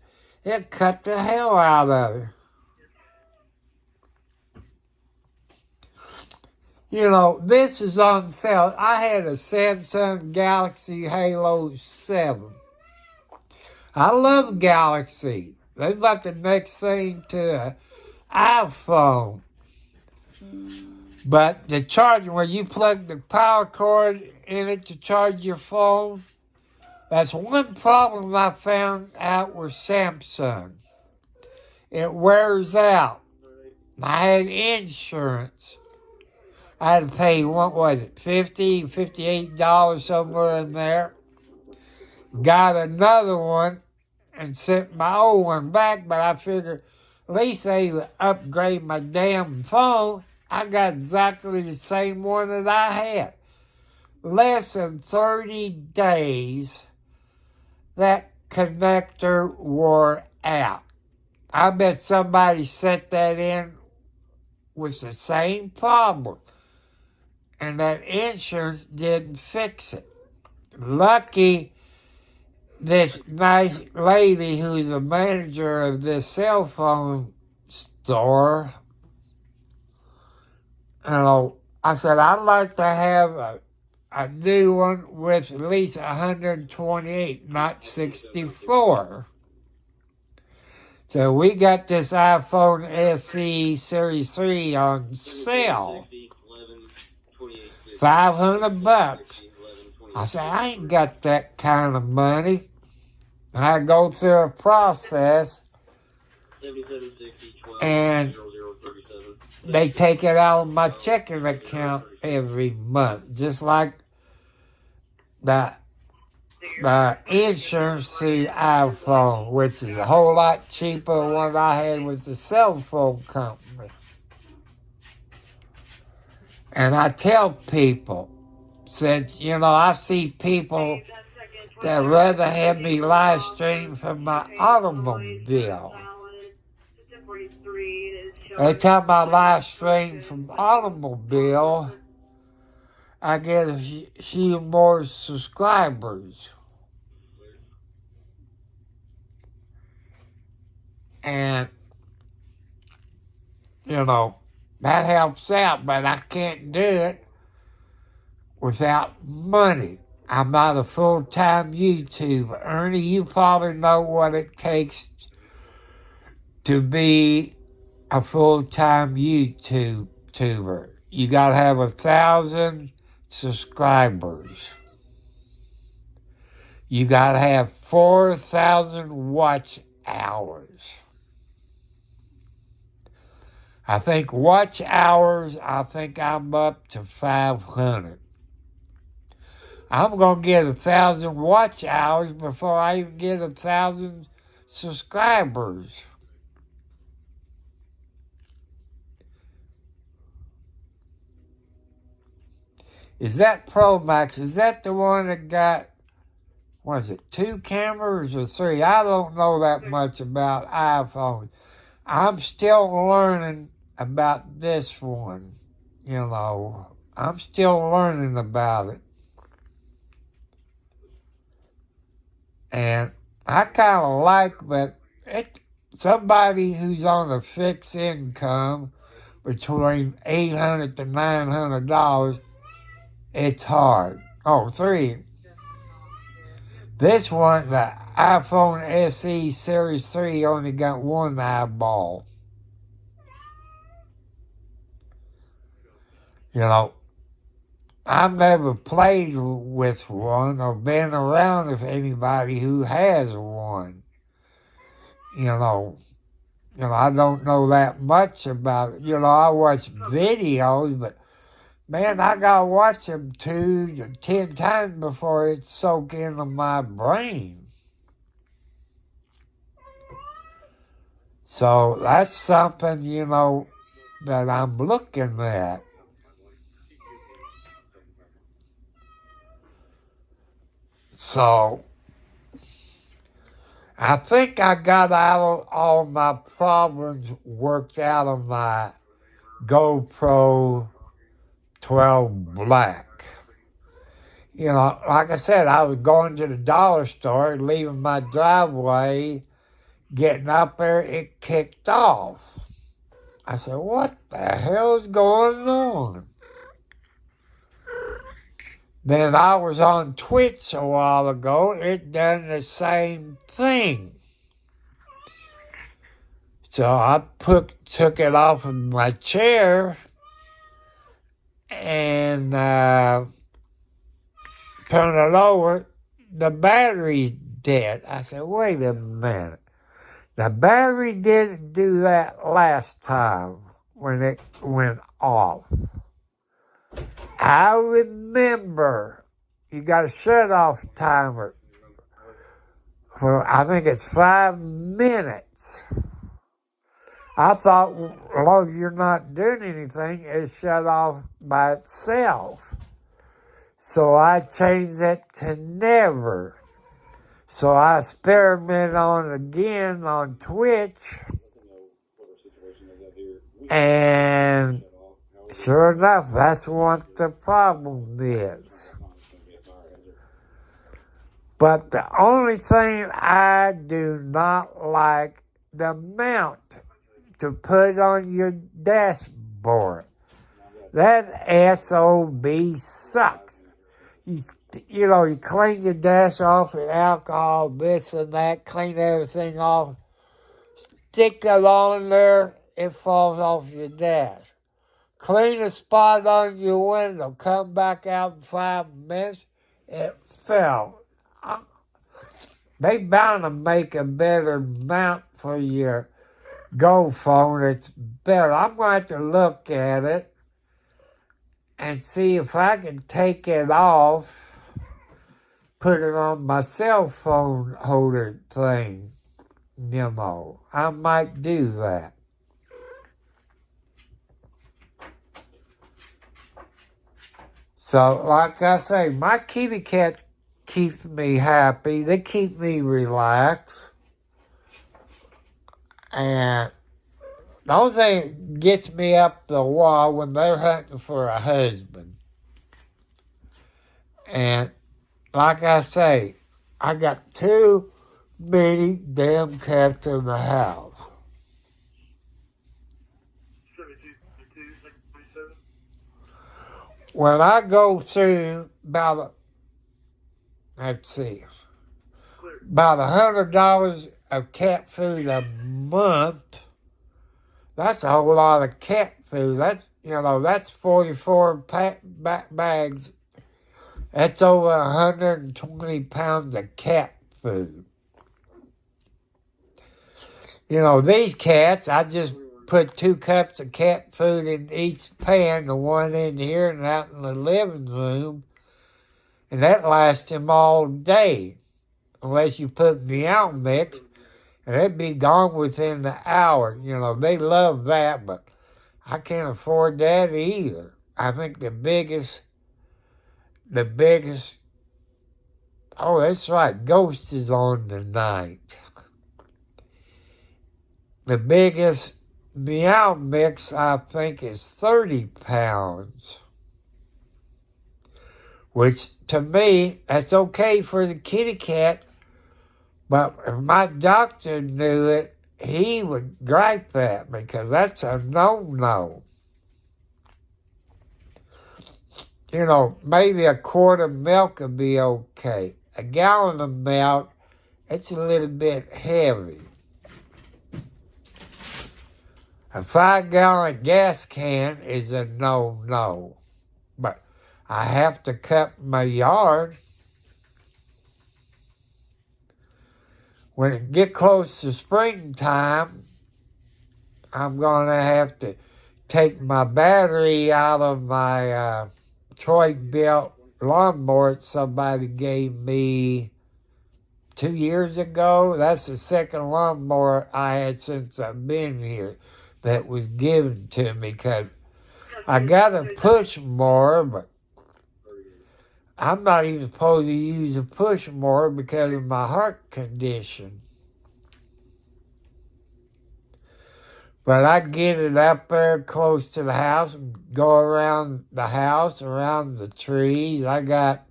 It cut the hell out of it. You know, this is on sale. I had a Samsung Galaxy Halo 7. I love Galaxy. They got the next thing to an iPhone. But the charger, where you plug the power cord in it to charge your phone, that's one problem I found out with Samsung. It wears out. I had insurance. I had to pay, what was it, $50, $58, somewhere in there. Got another one and sent my old one back, but I figured at least they would upgrade my damn phone. I got exactly the same one that I had. Less than 30 days, that connector wore out. I bet somebody set that in with the same problem, and that insurance didn't fix it. Lucky this nice lady who's the manager of this cell phone store, I said, I'd like to have a new one with at least 128, not 64. So we got this iPhone SE Series 3 on sale. $500. I said, I ain't got that kind of money. And I go through a process, and they take it out of my checking account every month, just like the insurance through iPhone, which is a whole lot cheaper than what I had with the cell phone company. And I tell people, since, I see people that rather have me live stream from my automobile. Every time I live stream from automobile, I get a few more subscribers. And, that helps out, but I can't do it without money. I'm not a full-time YouTuber. Ernie, you probably know what it takes to be a full-time YouTuber. You got to have 1,000 subscribers. You got to have 4,000 watch hours. I think watch hours, I'm up to 500. I'm going to get 1,000 watch hours before I even get 1,000 subscribers. Is that Pro Max? Is that the one that got, 2 cameras or 3? I don't know that much about iPhones. I'm still learning about this one, I'm still learning about it. And I kind of like that somebody who's on a fixed income between $800 to $900, it's hard. 3. This one, the iPhone SE Series 3, only got one eyeball. I've never played with one or been around with anybody who has one. You know, I don't know that much about it. I watch videos, but man, I gotta watch them 2 to 10 times before it soak into my brain. So that's something, that I'm looking at. So I think I got all my problems worked out on my GoPro 12 Black. Like I said, I was going to the dollar store, leaving my driveway, getting up there, it kicked off. I said, what the hell's going on? Then I was on Twitch a while ago, it done the same thing. So I took it off of my chair and turned it over. The battery's dead. I said, wait a minute. The battery didn't do that last time when it went off. I remember you got a shut-off timer for, I think it's 5 minutes. I thought, well, you're not doing anything, it shut off by itself. So I changed it to never. So I experimented on it again on Twitch. And sure enough, that's what the problem is. But the only thing I do not like, the mount to put on your dashboard. That SOB sucks. You clean your dash off with alcohol, this and that, clean everything off. Stick it on there, it falls off your dash. Clean a spot on your window, come back out in 5 minutes, it fell. They bound to make a better mount for your Go phone. It's better. I'm going to look at it and see if I can take it off, put it on my cell phone holder thing. I might do that. So, like I say, my kitty cat keeps me happy. They keep me relaxed. And the only thing that gets me up the wall when they're hunting for a husband. And like I say, I got too many damn cats in the house. 72, When I go through about $100 of cat food a month, that's a whole lot of cat food. That's 44 bags. That's over 120 pounds of cat food. These cats, I just put 2 cups of cat food in each pan, the one in here and out in the living room, and that lasts them all day, unless you put meow mix, and it'd be gone within the hour. They love that, but I can't afford that either. I think the biggest, oh, that's right, Ghost is on tonight. The biggest meow mix, I think, is 30 pounds. Which, to me, that's okay for the kitty cat. But if my doctor knew it, he would gripe at me, because that's a no-no. Maybe a quart of milk would be okay. A gallon of milk, it's a little bit heavy. A 5-gallon gas can is a no-no. But I have to cut my yard. When it get close to springtime, I'm going to have to take my battery out of my Detroit-built lawnmower that somebody gave me 2 years ago. That's the second lawnmower I had since I've been here that was given to me, because I got a push mower, but I'm not even supposed to use a push mower because of my heart condition. But I get it up there close to the house and go around the house, around the trees. I got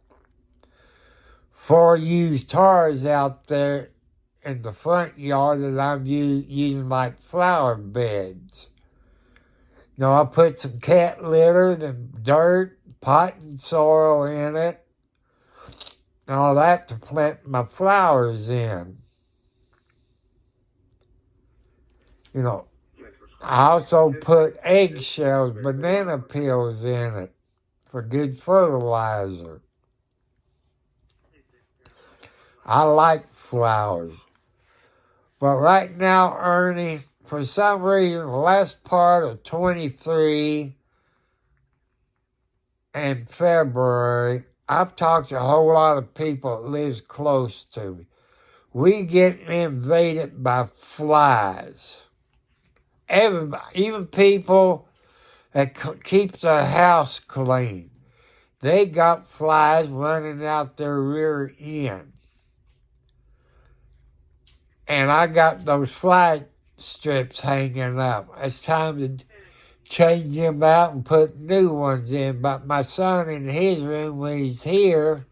4 used cars out there in the front yard that I'm using like flower beds. You know, I put some cat litter and dirt, potting soil in it, and all that to plant my flowers in. You know, I also put eggshells, banana peels in it for good fertilizer. I like flowers. But right now, Ernie, for some reason, the last part of 23 and February, I've talked to a whole lot of people that lives close to me. We get invaded by flies. Everybody, even people that keep their house clean, they got flies running out their rear end. And I got those fly strips hanging up. It's time to change them out and put new ones in. But my son in his room, when he's here,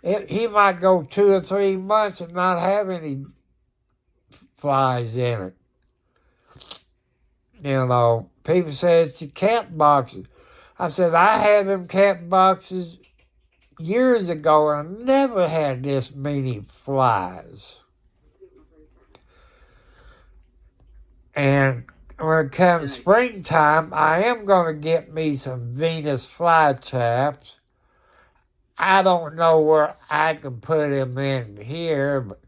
he might go 2 or 3 months and not have any flies in it. You know, people say it's the cat boxes. I said, I had them cat boxes years ago and I never had this many flies. And when it comes springtime, I am going to get me some Venus flytraps. I don't know where I can put them in here, but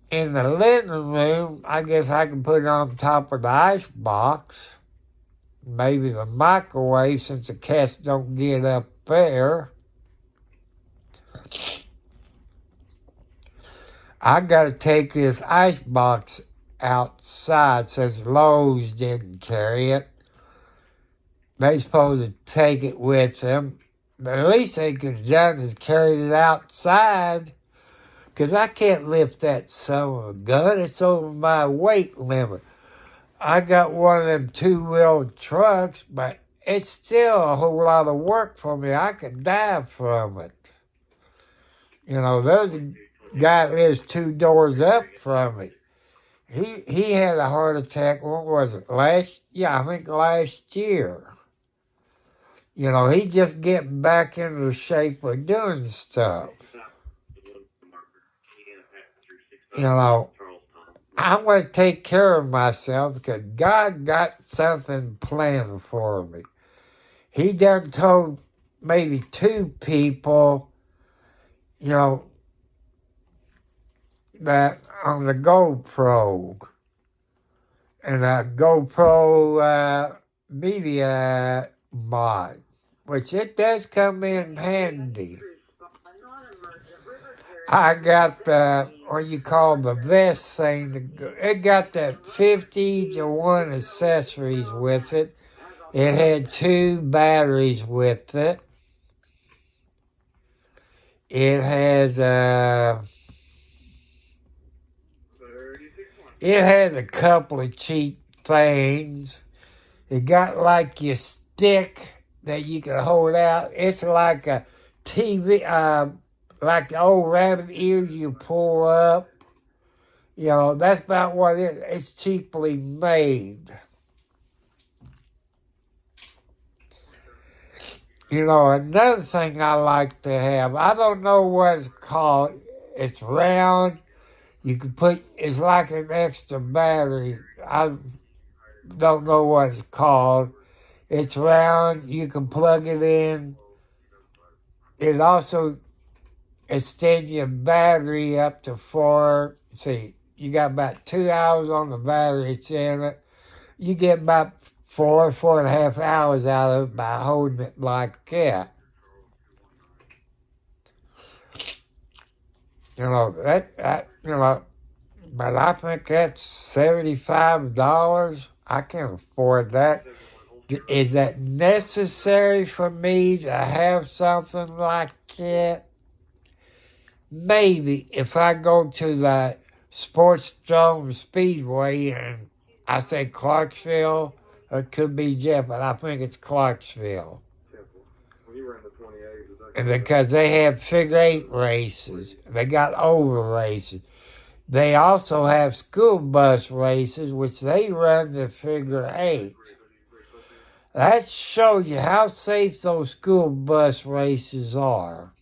in the living room, I guess I can put it on top of the ice box. Maybe the microwave, since the cats don't get up there. I got to take this ice box outside since Lowe's didn't carry it. They supposed to take it with them. But at least they could have done is carried it outside. Because I can't lift that son of a gun. It's over my weight limit. I got one of them 2-wheel trucks, but it's still a whole lot of work for me. I could die from it. You know, there's a guy that lives 2 doors up from me. He had a heart attack, what was it, last year. You know, he just getting back into the shape of doing stuff. You know, I'm going to take care of myself because God got something planned for me. He done told maybe 2 people, you know, that on the GoPro, and a GoPro media mod, which it does come in handy. I got what you call the vest thing. It got that 50-to-1 accessories with it. It had 2 batteries with it. It has it had a couple of cheap things. It got like your stick that you can hold out. It's like a TV, like the old rabbit ears you pull up. You know, that's about what it is. It's cheaply made. You know, another thing I like to have, I don't know what it's called. It's round. You can put, it's like an extra battery. I don't know what it's called. It's round. You can plug it in. It also extends your battery up to 4. See, you got about 2 hours on the battery. It's in it. You get about 4.5 hours out of it by holding it like that. But I think that's $75. I can't afford that. Is that necessary for me to have something like that? Maybe if I go to the Sportsdome Speedway and I say Clarksville, or it could be Jeff, but I think it's Clarksville. And because they have figure 8 races, they got oval races. They also have school bus races, which they run the figure 8. That shows you how safe those school bus races are.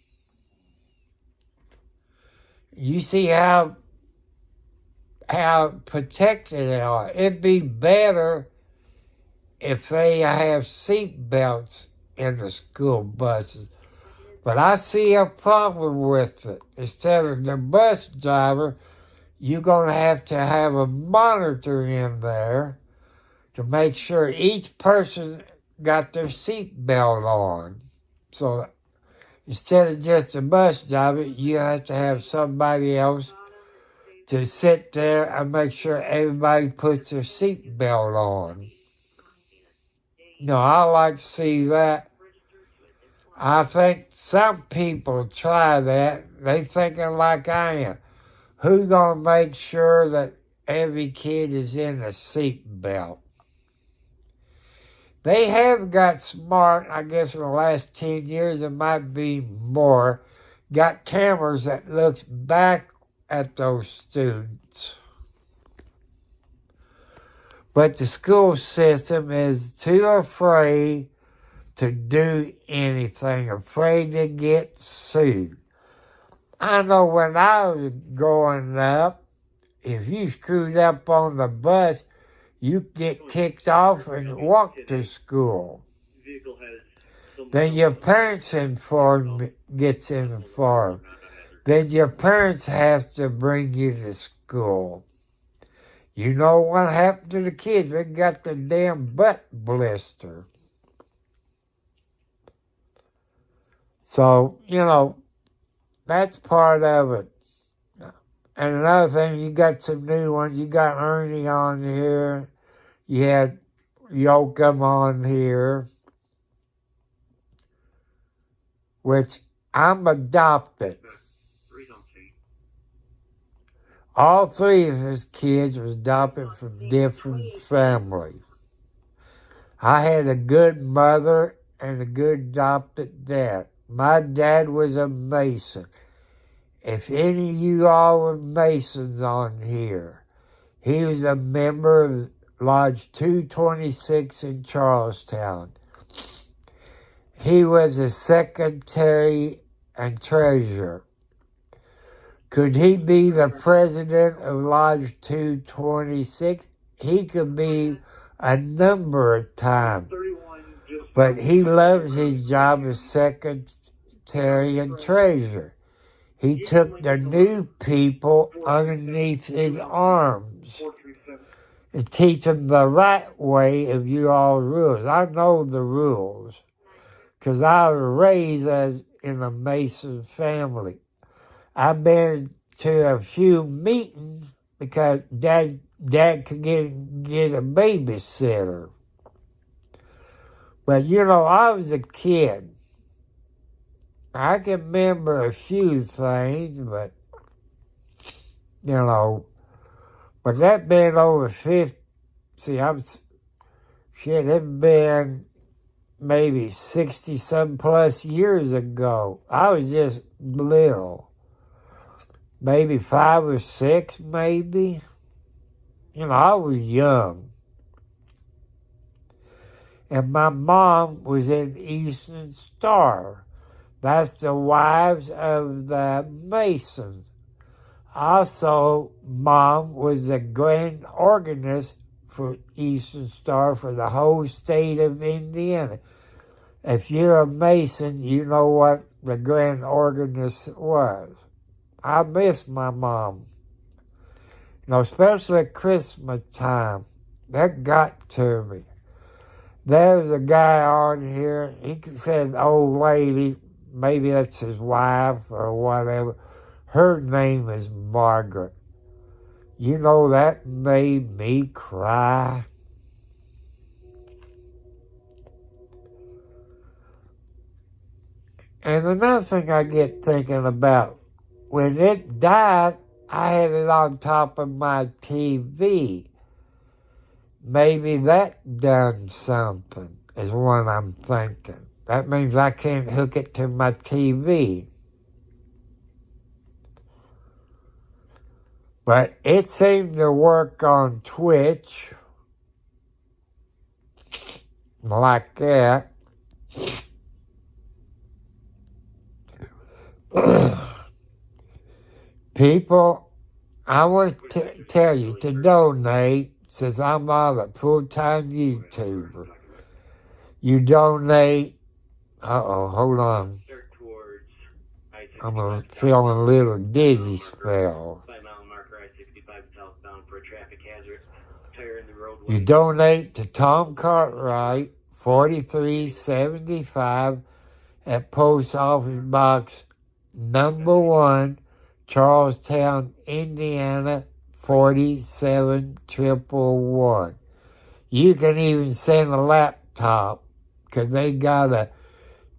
You see how protected they are. It'd be better if they have seat belts in the school buses. But I see a problem with it. Instead of the bus driver, you're going to have a monitor in there to make sure each person got their seat belt on. So instead of just a bus driver, you have to have somebody else to sit there and make sure everybody puts their seat belt on. I like to see that. I think some people try that. They thinking like I am. Who's going to make sure that every kid is in a seat belt? They have got smart, I guess in the last 10 years, it might be more, got cameras that looks back at those students. But the school system is too afraid to do anything, afraid to get sued. I know when I was growing up, if you screwed up on the bus, you get kicked off and walk to school. Then your parents gets informed. Then your parents have to bring you to school. You know what happened to the kids? They got the damn butt blister. So, that's part of it. And another thing, you got some new ones. You got Ernie on here. You had Yoakum on here. Which I'm adopted. All 3 of his kids were adopted from different families. I had a good mother and a good adopted dad. My dad was a Mason. If any of you all were Masons on here, he was a member of Lodge 226 in Charlestown. He was a secretary and treasurer. Could he be the president of Lodge 226? He could be a number of times. But he loves his job as secretary and treasurer. He took the new people underneath his arms and teach them the right way of you all rules. I know the rules because I was raised in a Mason family. I've been to a few meetings because Dad could get a babysitter. But, I was a kid. I can remember a few things, but that been over 50. See, it's been maybe 60-some plus years ago. I was just little. Maybe 5 or 6, maybe. I was young. And my mom was in Eastern Star. That's the wives of the Masons. Also, Mom was the grand organist for Eastern Star for the whole state of Indiana. If you're a Mason, you know what the grand organist was. I miss my mom. Especially at Christmas time. That got to me. There's a guy on here, he said old lady, maybe that's his wife or whatever. Her name is Margaret. That made me cry. And another thing I get thinking about, when it died, I had it on top of my TV. Maybe that done something, is what I'm thinking. That means I can't hook it to my TV. But it seemed to work on Twitch. Like that. People, I want to tell you to donate, since I'm not a full-time YouTuber. You donate. Hold on. I'm feeling a little dizzy spell. You donate to Tom Cartwright, 4375 at Post Office Box number 1, Charlestown, Indiana, 47111. You can even send a laptop, because they got a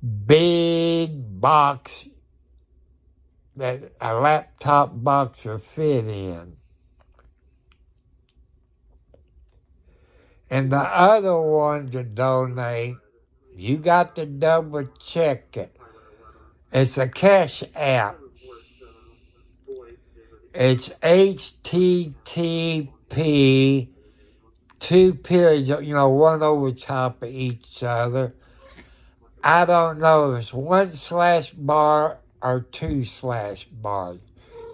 big box that a laptop box will fit in. And the other one to donate, you got to double check it. It's a Cash App. It's HTTP, 2 periods, one over top of each other. I don't know if it's 1/bar or 2/bars.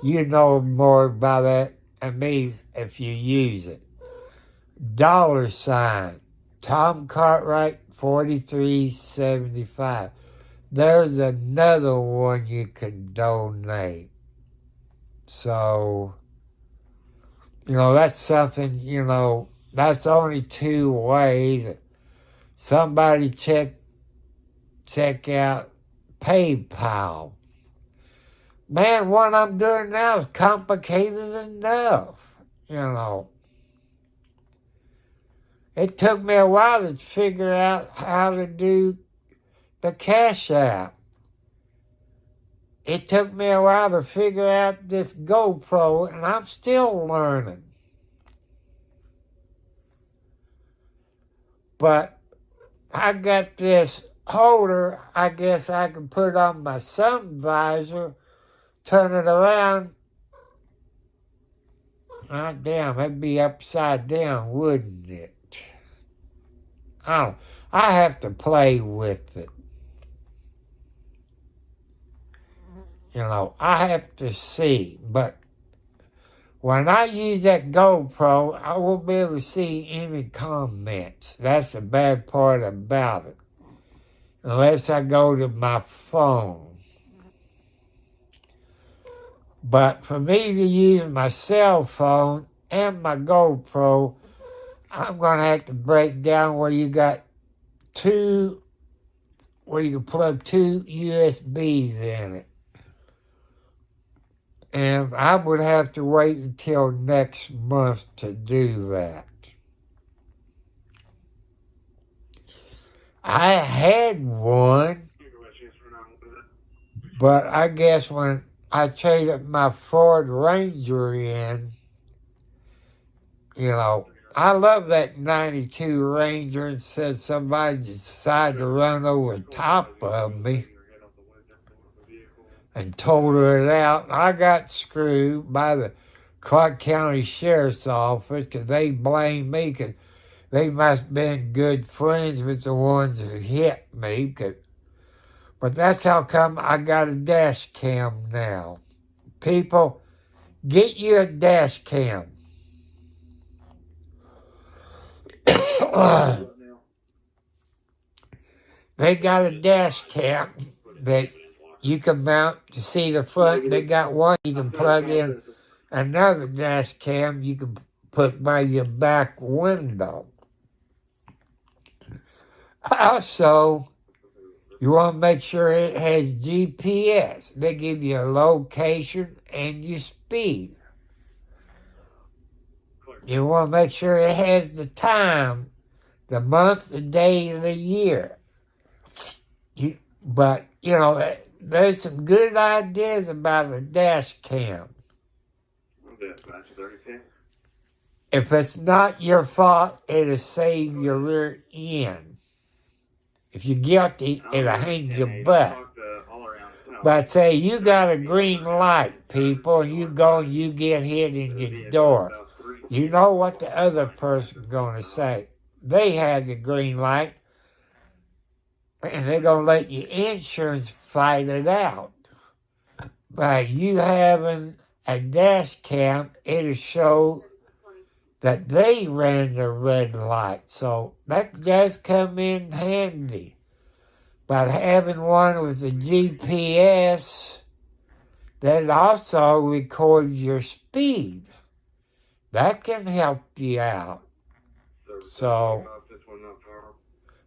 You know more about that than me if you use it. $, Tom Cartwright, 4375. There's another one you can donate. So, that's something, that's only 2 ways. Somebody check out PayPal. Man, what I'm doing now is complicated enough, It took me a while to figure out how to do the Cash App. It took me a while to figure out this GoPro, and I'm still learning. But I got this holder, I guess I can put on my sun visor, turn it around. Ah, damn, it'd be upside down, wouldn't it? I have to play with it. I have to see. But when I use that GoPro, I won't be able to see any comments. That's the bad part about it. Unless I go to my phone. But for me to use my cell phone and my GoPro, I'm going to have to break down where you got where you can plug 2 USBs in it. And I would have to wait until next month to do that. I had one, but I guess when I traded my Ford Ranger in, I love that 92 Ranger, and said somebody decided to run over the top of me and totaled it out. I got screwed by the Clark County Sheriff's Office because they blamed me because they must have been good friends with the ones who hit me. But that's how come I got a dash cam now. People, get you a dash cam. They got a dash cam that you can mount to see the front. They got one you can plug in another dash cam you can put by your back window. Also, you want to make sure it has GPS. They give you a location and your speed. You want to make sure it has the time, the month, the day, and the year. But, there's some good ideas about a dash cam. If it's not your fault, it'll save your rear end. If you're guilty, it'll hang your butt. But say you got a green light, people, and you go and you get hit in your door. You know what the other person's going to say. They had the green light, and they're going to let your insurance fight it out. By you having a dash cam, it'll show that they ran the red light. So that does come in handy. But having one with the GPS, that also records your speed. That can help you out. So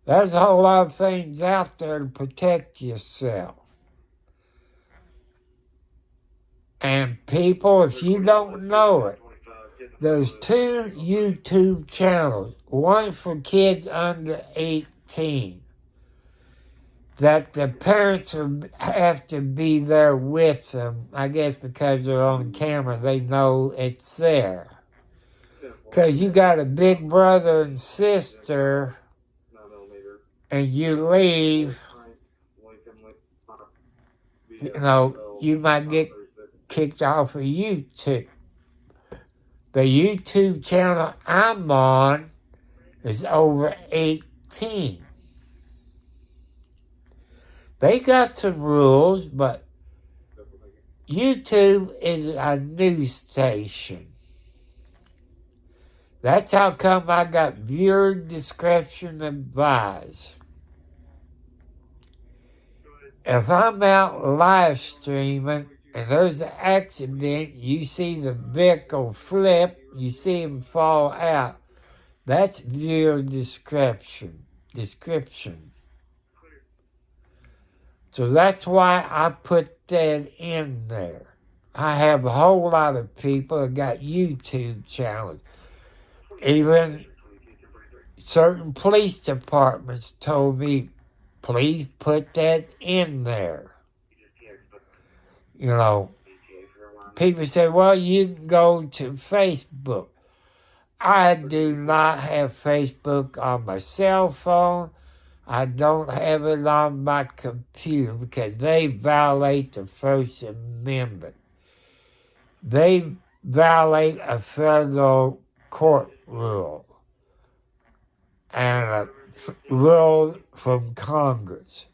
there's a whole lot of things out there to protect yourself. And people, if you don't know it, there's 2 YouTube channels, one for kids under 18, that the parents have to be there with them. I guess because they're on camera, they know it's there. Because you got a big brother and sister, and you leave, you might get kicked off of YouTube. The YouTube channel I'm on is over 18. They got some rules, but YouTube is a news station. That's how come I got viewer discretion advised. If I'm out live streaming and there's an accident, you see the vehicle flip, you see him fall out, that's viewer description. So that's why I put that in there. I have a whole lot of people that got YouTube channels. Even certain police departments told me, please put that in there. People say, well, you can go to Facebook. I do not have Facebook on my cell phone. I don't have it on my computer because they violate the First Amendment. They violate a federal court rule and a rule from Congress.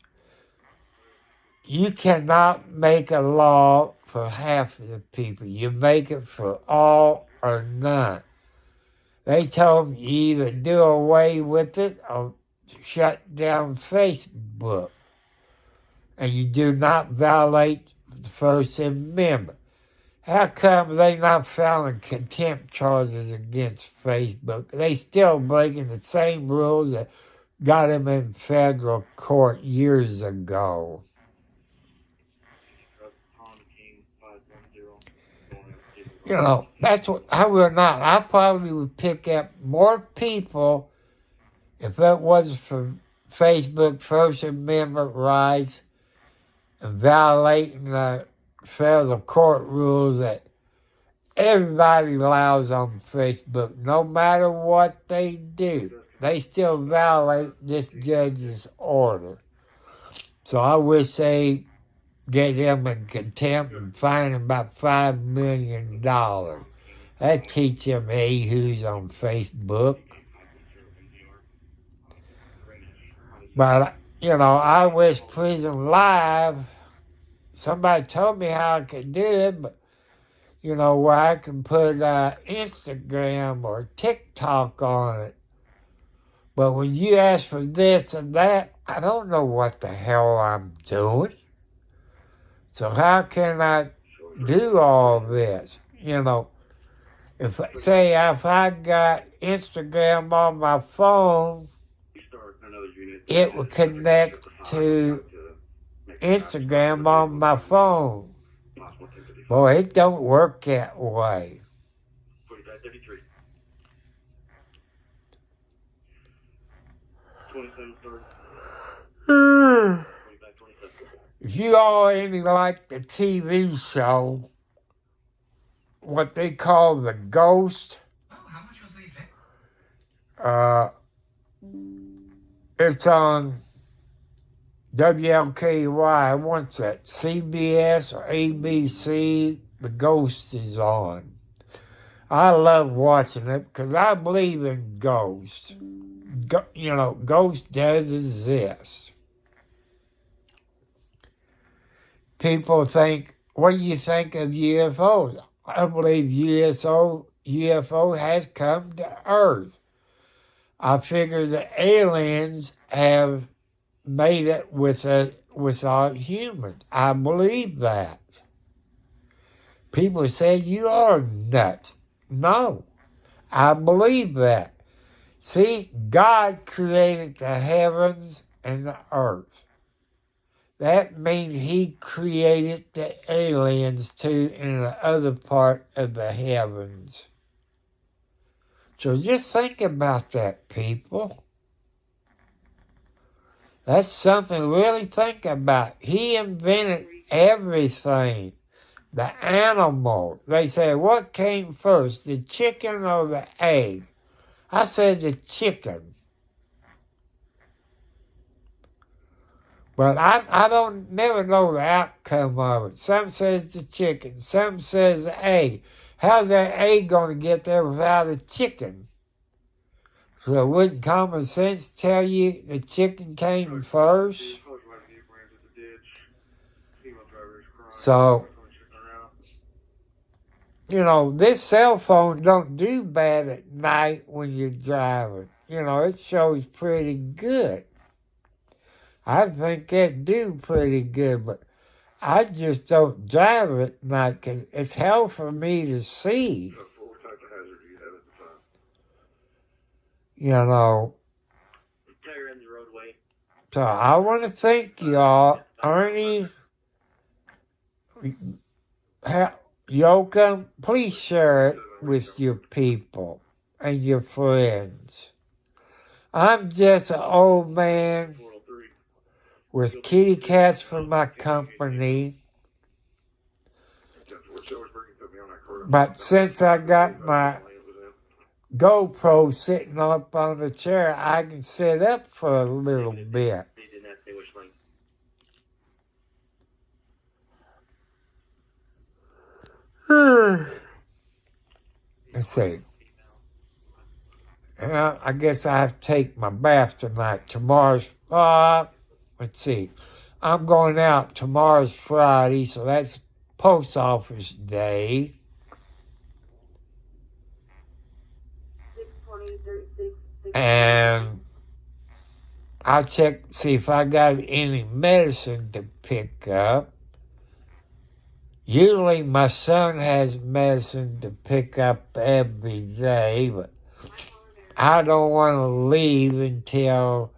You cannot make a law for half of the people. You make it for all or none. They told them you either do away with it or shut down Facebook. And you do not violate the First Amendment. How come they not filing contempt charges against Facebook? They still breaking the same rules that got them in federal court years ago. That's what I will not. I probably would pick up more people if it wasn't for Facebook First Amendment rights and violating the federal court rules that everybody allows on Facebook, no matter what they do. They still violate this judge's order. So I wish they get him in contempt and fine him about $5 million. That teach him who's on Facebook. But, I wish Prison Live, somebody told me how I could do it, but, where I can put Instagram or TikTok on it. But when you ask for this and that, I don't know what the hell I'm doing. So how can I do all this? You know, if I got Instagram on my phone, it would connect to Instagram on my phone. Boy, it don't work that way. If you all any like the TV show, what they call The Ghost, How much was the event? it's on WLKY. What's that? CBS or ABC? The Ghost is on. I love watching it because I believe in ghosts. Ghosts does exist. People think, what do you think of UFOs? I believe UFO has come to Earth. I figure the aliens have made it without humans. I believe that. People say you are nuts. No, I believe that. See, God created the heavens and the earth. That means He created the aliens too in the other part of the heavens. So just think about that, people. That's something to really think about. He invented everything. The animals. They say, what came first, the chicken or the egg? I said the chicken. But I don't never know the outcome of it. Some says the chicken, some says the egg. How's that egg going to get there without a chicken? So wouldn't common sense tell you the chicken came first? So, this cell phone don't do bad at night when you're driving. It shows pretty good. I think it do pretty good, but I just don't drive it at night because it's hell for me to see. What type of hazard do you have at the time? So I want to thank y'all. Ernie, Yoka, please share it with your people and your friends. I'm just an old man with kitty cats for my company. But since I got my GoPro sitting up on the chair, I can sit up for a little bit. Let's see. I guess I have to take my bath tonight. Tomorrow's, let's see. I'm going out. Tomorrow's Friday, so that's post office day. And I'll check, see if I got any medicine to pick up. Usually my son has medicine to pick up every day, but I don't want to leave until,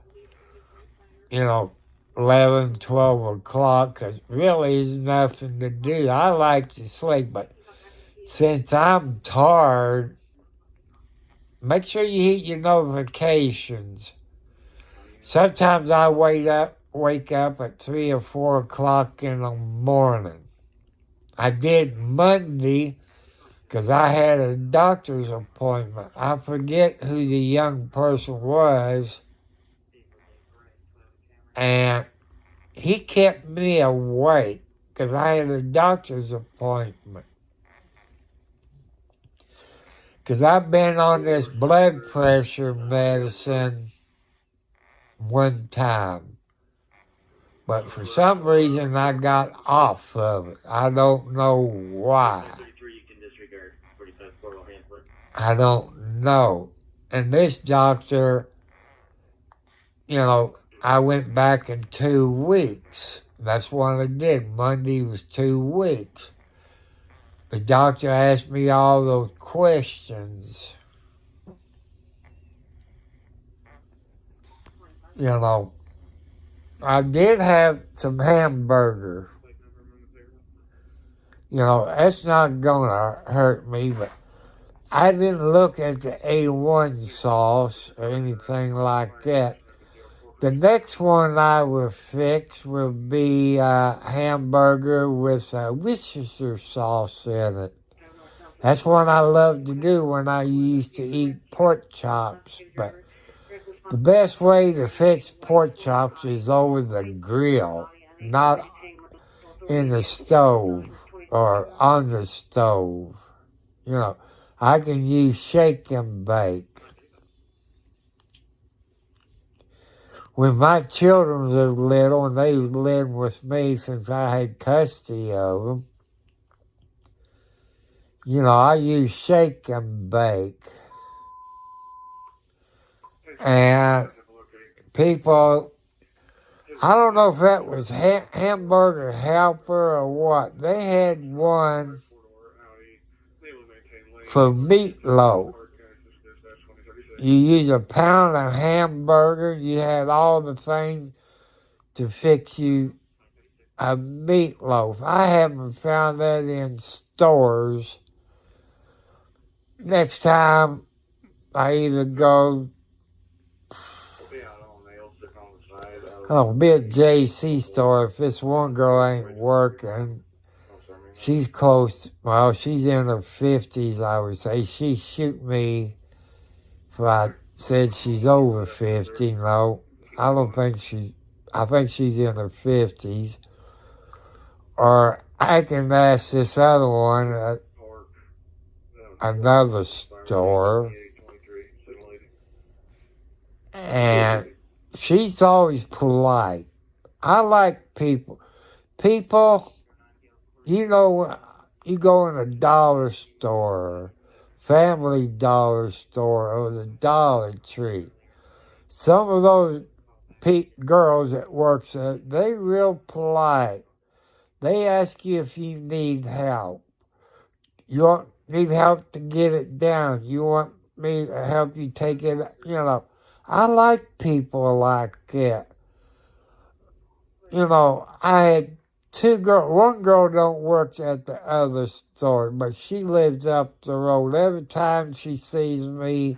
11, 12 o'clock, because really there's nothing to do. I like to sleep, but since I'm tired, make sure you hit your notifications. Sometimes I wake up at 3 or 4 o'clock in the morning. I did Monday because I had a doctor's appointment. I forget who the young person was. And he kept me awake because I had a doctor's appointment. Because I've been on this blood pressure medicine one time. But for some reason, I got off of it. I don't know why. I don't know. And this doctor, I went back in 2 weeks. That's what I did. Monday was 2 weeks. The doctor asked me all those questions. I did have some hamburger. That's not gonna hurt me, but I didn't look at the A1 sauce or anything like that. The next one I will fix will be a hamburger with Worcestershire sauce in it. That's what I love to do when I used to eat pork chops. But the best way to fix pork chops is over the grill, not in the stove or on the stove. I can use shake and bake. When my children were little and they was living with me since I had custody of them, I used shake and bake. And people, I don't know if that was Hamburger Helper or what. They had one for meatloaf. You use a pound of hamburger, you had all the things to fix you a meatloaf. I haven't found that in stores. Next time I either go be at JC store if this one girl ain't working. She's close. Well, she's in her 50s, I would say. She shoot me if I said she's over 50. No, I don't think I think she's in her 50s. Or I can ask this other one at another store. And she's always polite. I like people. People, you go in a dollar store, Family Dollar store, or the Dollar Tree. Some of those girls that work there, they real polite. They ask you if you need help. You need help to get it down. You want me to help you take it, I like people like that. I had 2 girls. One girl don't work at the other store, but she lives up the road. Every time she sees me,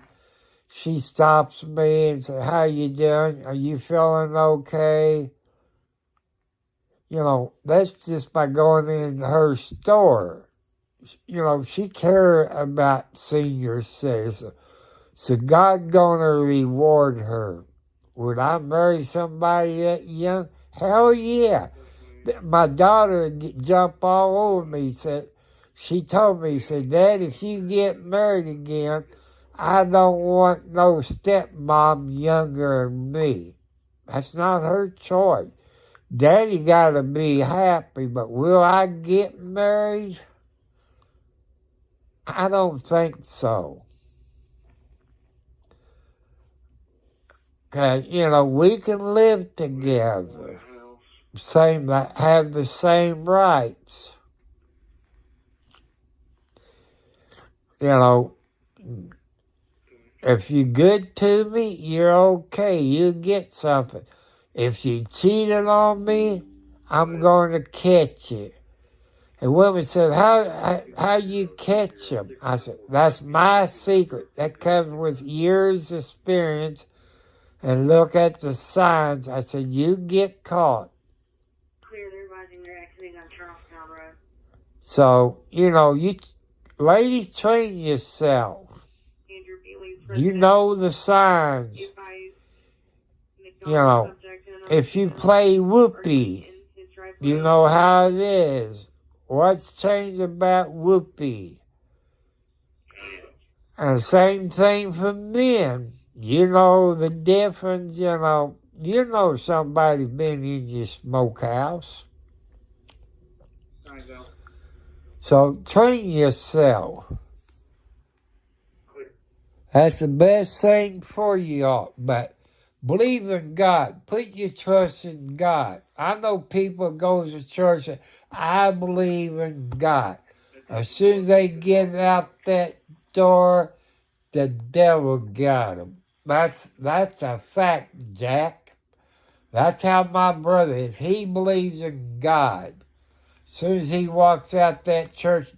she stops me and says, "How you doing? Are you feeling okay?" That's just by going in her store. She cares about senior citizens. So God gonna reward her. Would I marry somebody that young? Hell yeah. My daughter would jump all over me. She told me, "Dad, if you get married again, I don't want no stepmom younger than me." That's not her choice. Daddy gotta be happy, but will I get married? I don't think so. Because, we can live together. Have the same rights. If you're good to me, you're okay. You get something. If you cheated on me, I'm going to catch you. And women said, how you catch them? I said, that's my secret. That comes with years' experience. And look at the signs. I said, you get caught. So, you ladies, train yourself. You know the signs. If you play whoopee, you know how it is. What's changed about whoopee? And same thing for men. You know the difference, somebody been in your smokehouse. I know. So train yourself. That's the best thing for you all. But Believe in God. Put your trust in God. I know people go to church and I believe in God. As soon as they get out that door, the devil got them. That's a fact, Jack. That's how my brother is. He believes in God. As soon as he walks out that church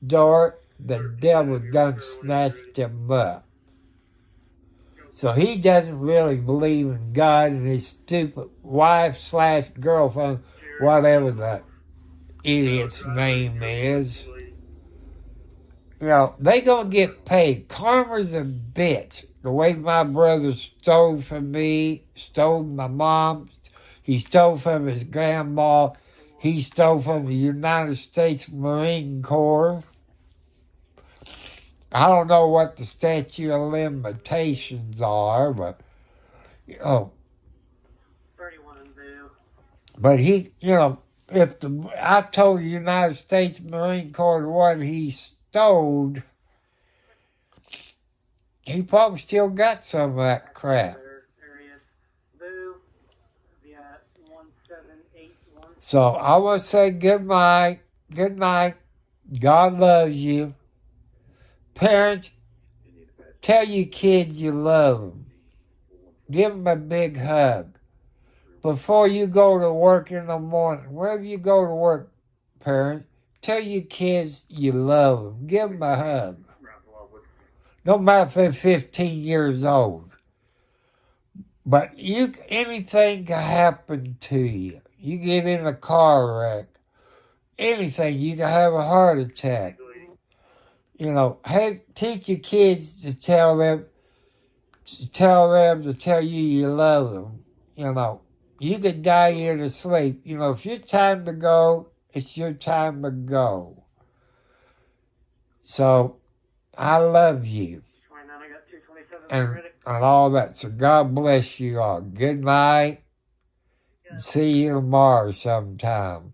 door, the devil done snatched him up. So he doesn't really believe in God and his stupid wife/girlfriend, whatever the idiot's name is. You know, they don't get paid. Karma's a bitch. The way my brother stole from me, stole my mom, he stole from his grandma, he stole from the United States Marine Corps. I don't know what the statute of limitations are, but, you know. 31 and Boo. But he, you know, I told the United States Marine Corps what he stole, he probably still got some of that crap. Boo, yeah, 1781. So I want to say good night. Good night. God loves you. Parents, tell your kids you love them. Give them a big hug. Before you go to work in the morning, wherever you go to work, parents, tell your kids you love them. Give them a hug. No matter if they're 15 years old. But anything can happen to you. You get in a car wreck. Anything. You can have a heart attack. You know, teach your kids to tell them to tell you you love them. You know, you could die in your sleep. You know, if your time to go, it's your time to go. So, I love you. 29, I got 227 And already. all that. So, God bless you all. Good night. See you tomorrow sometime.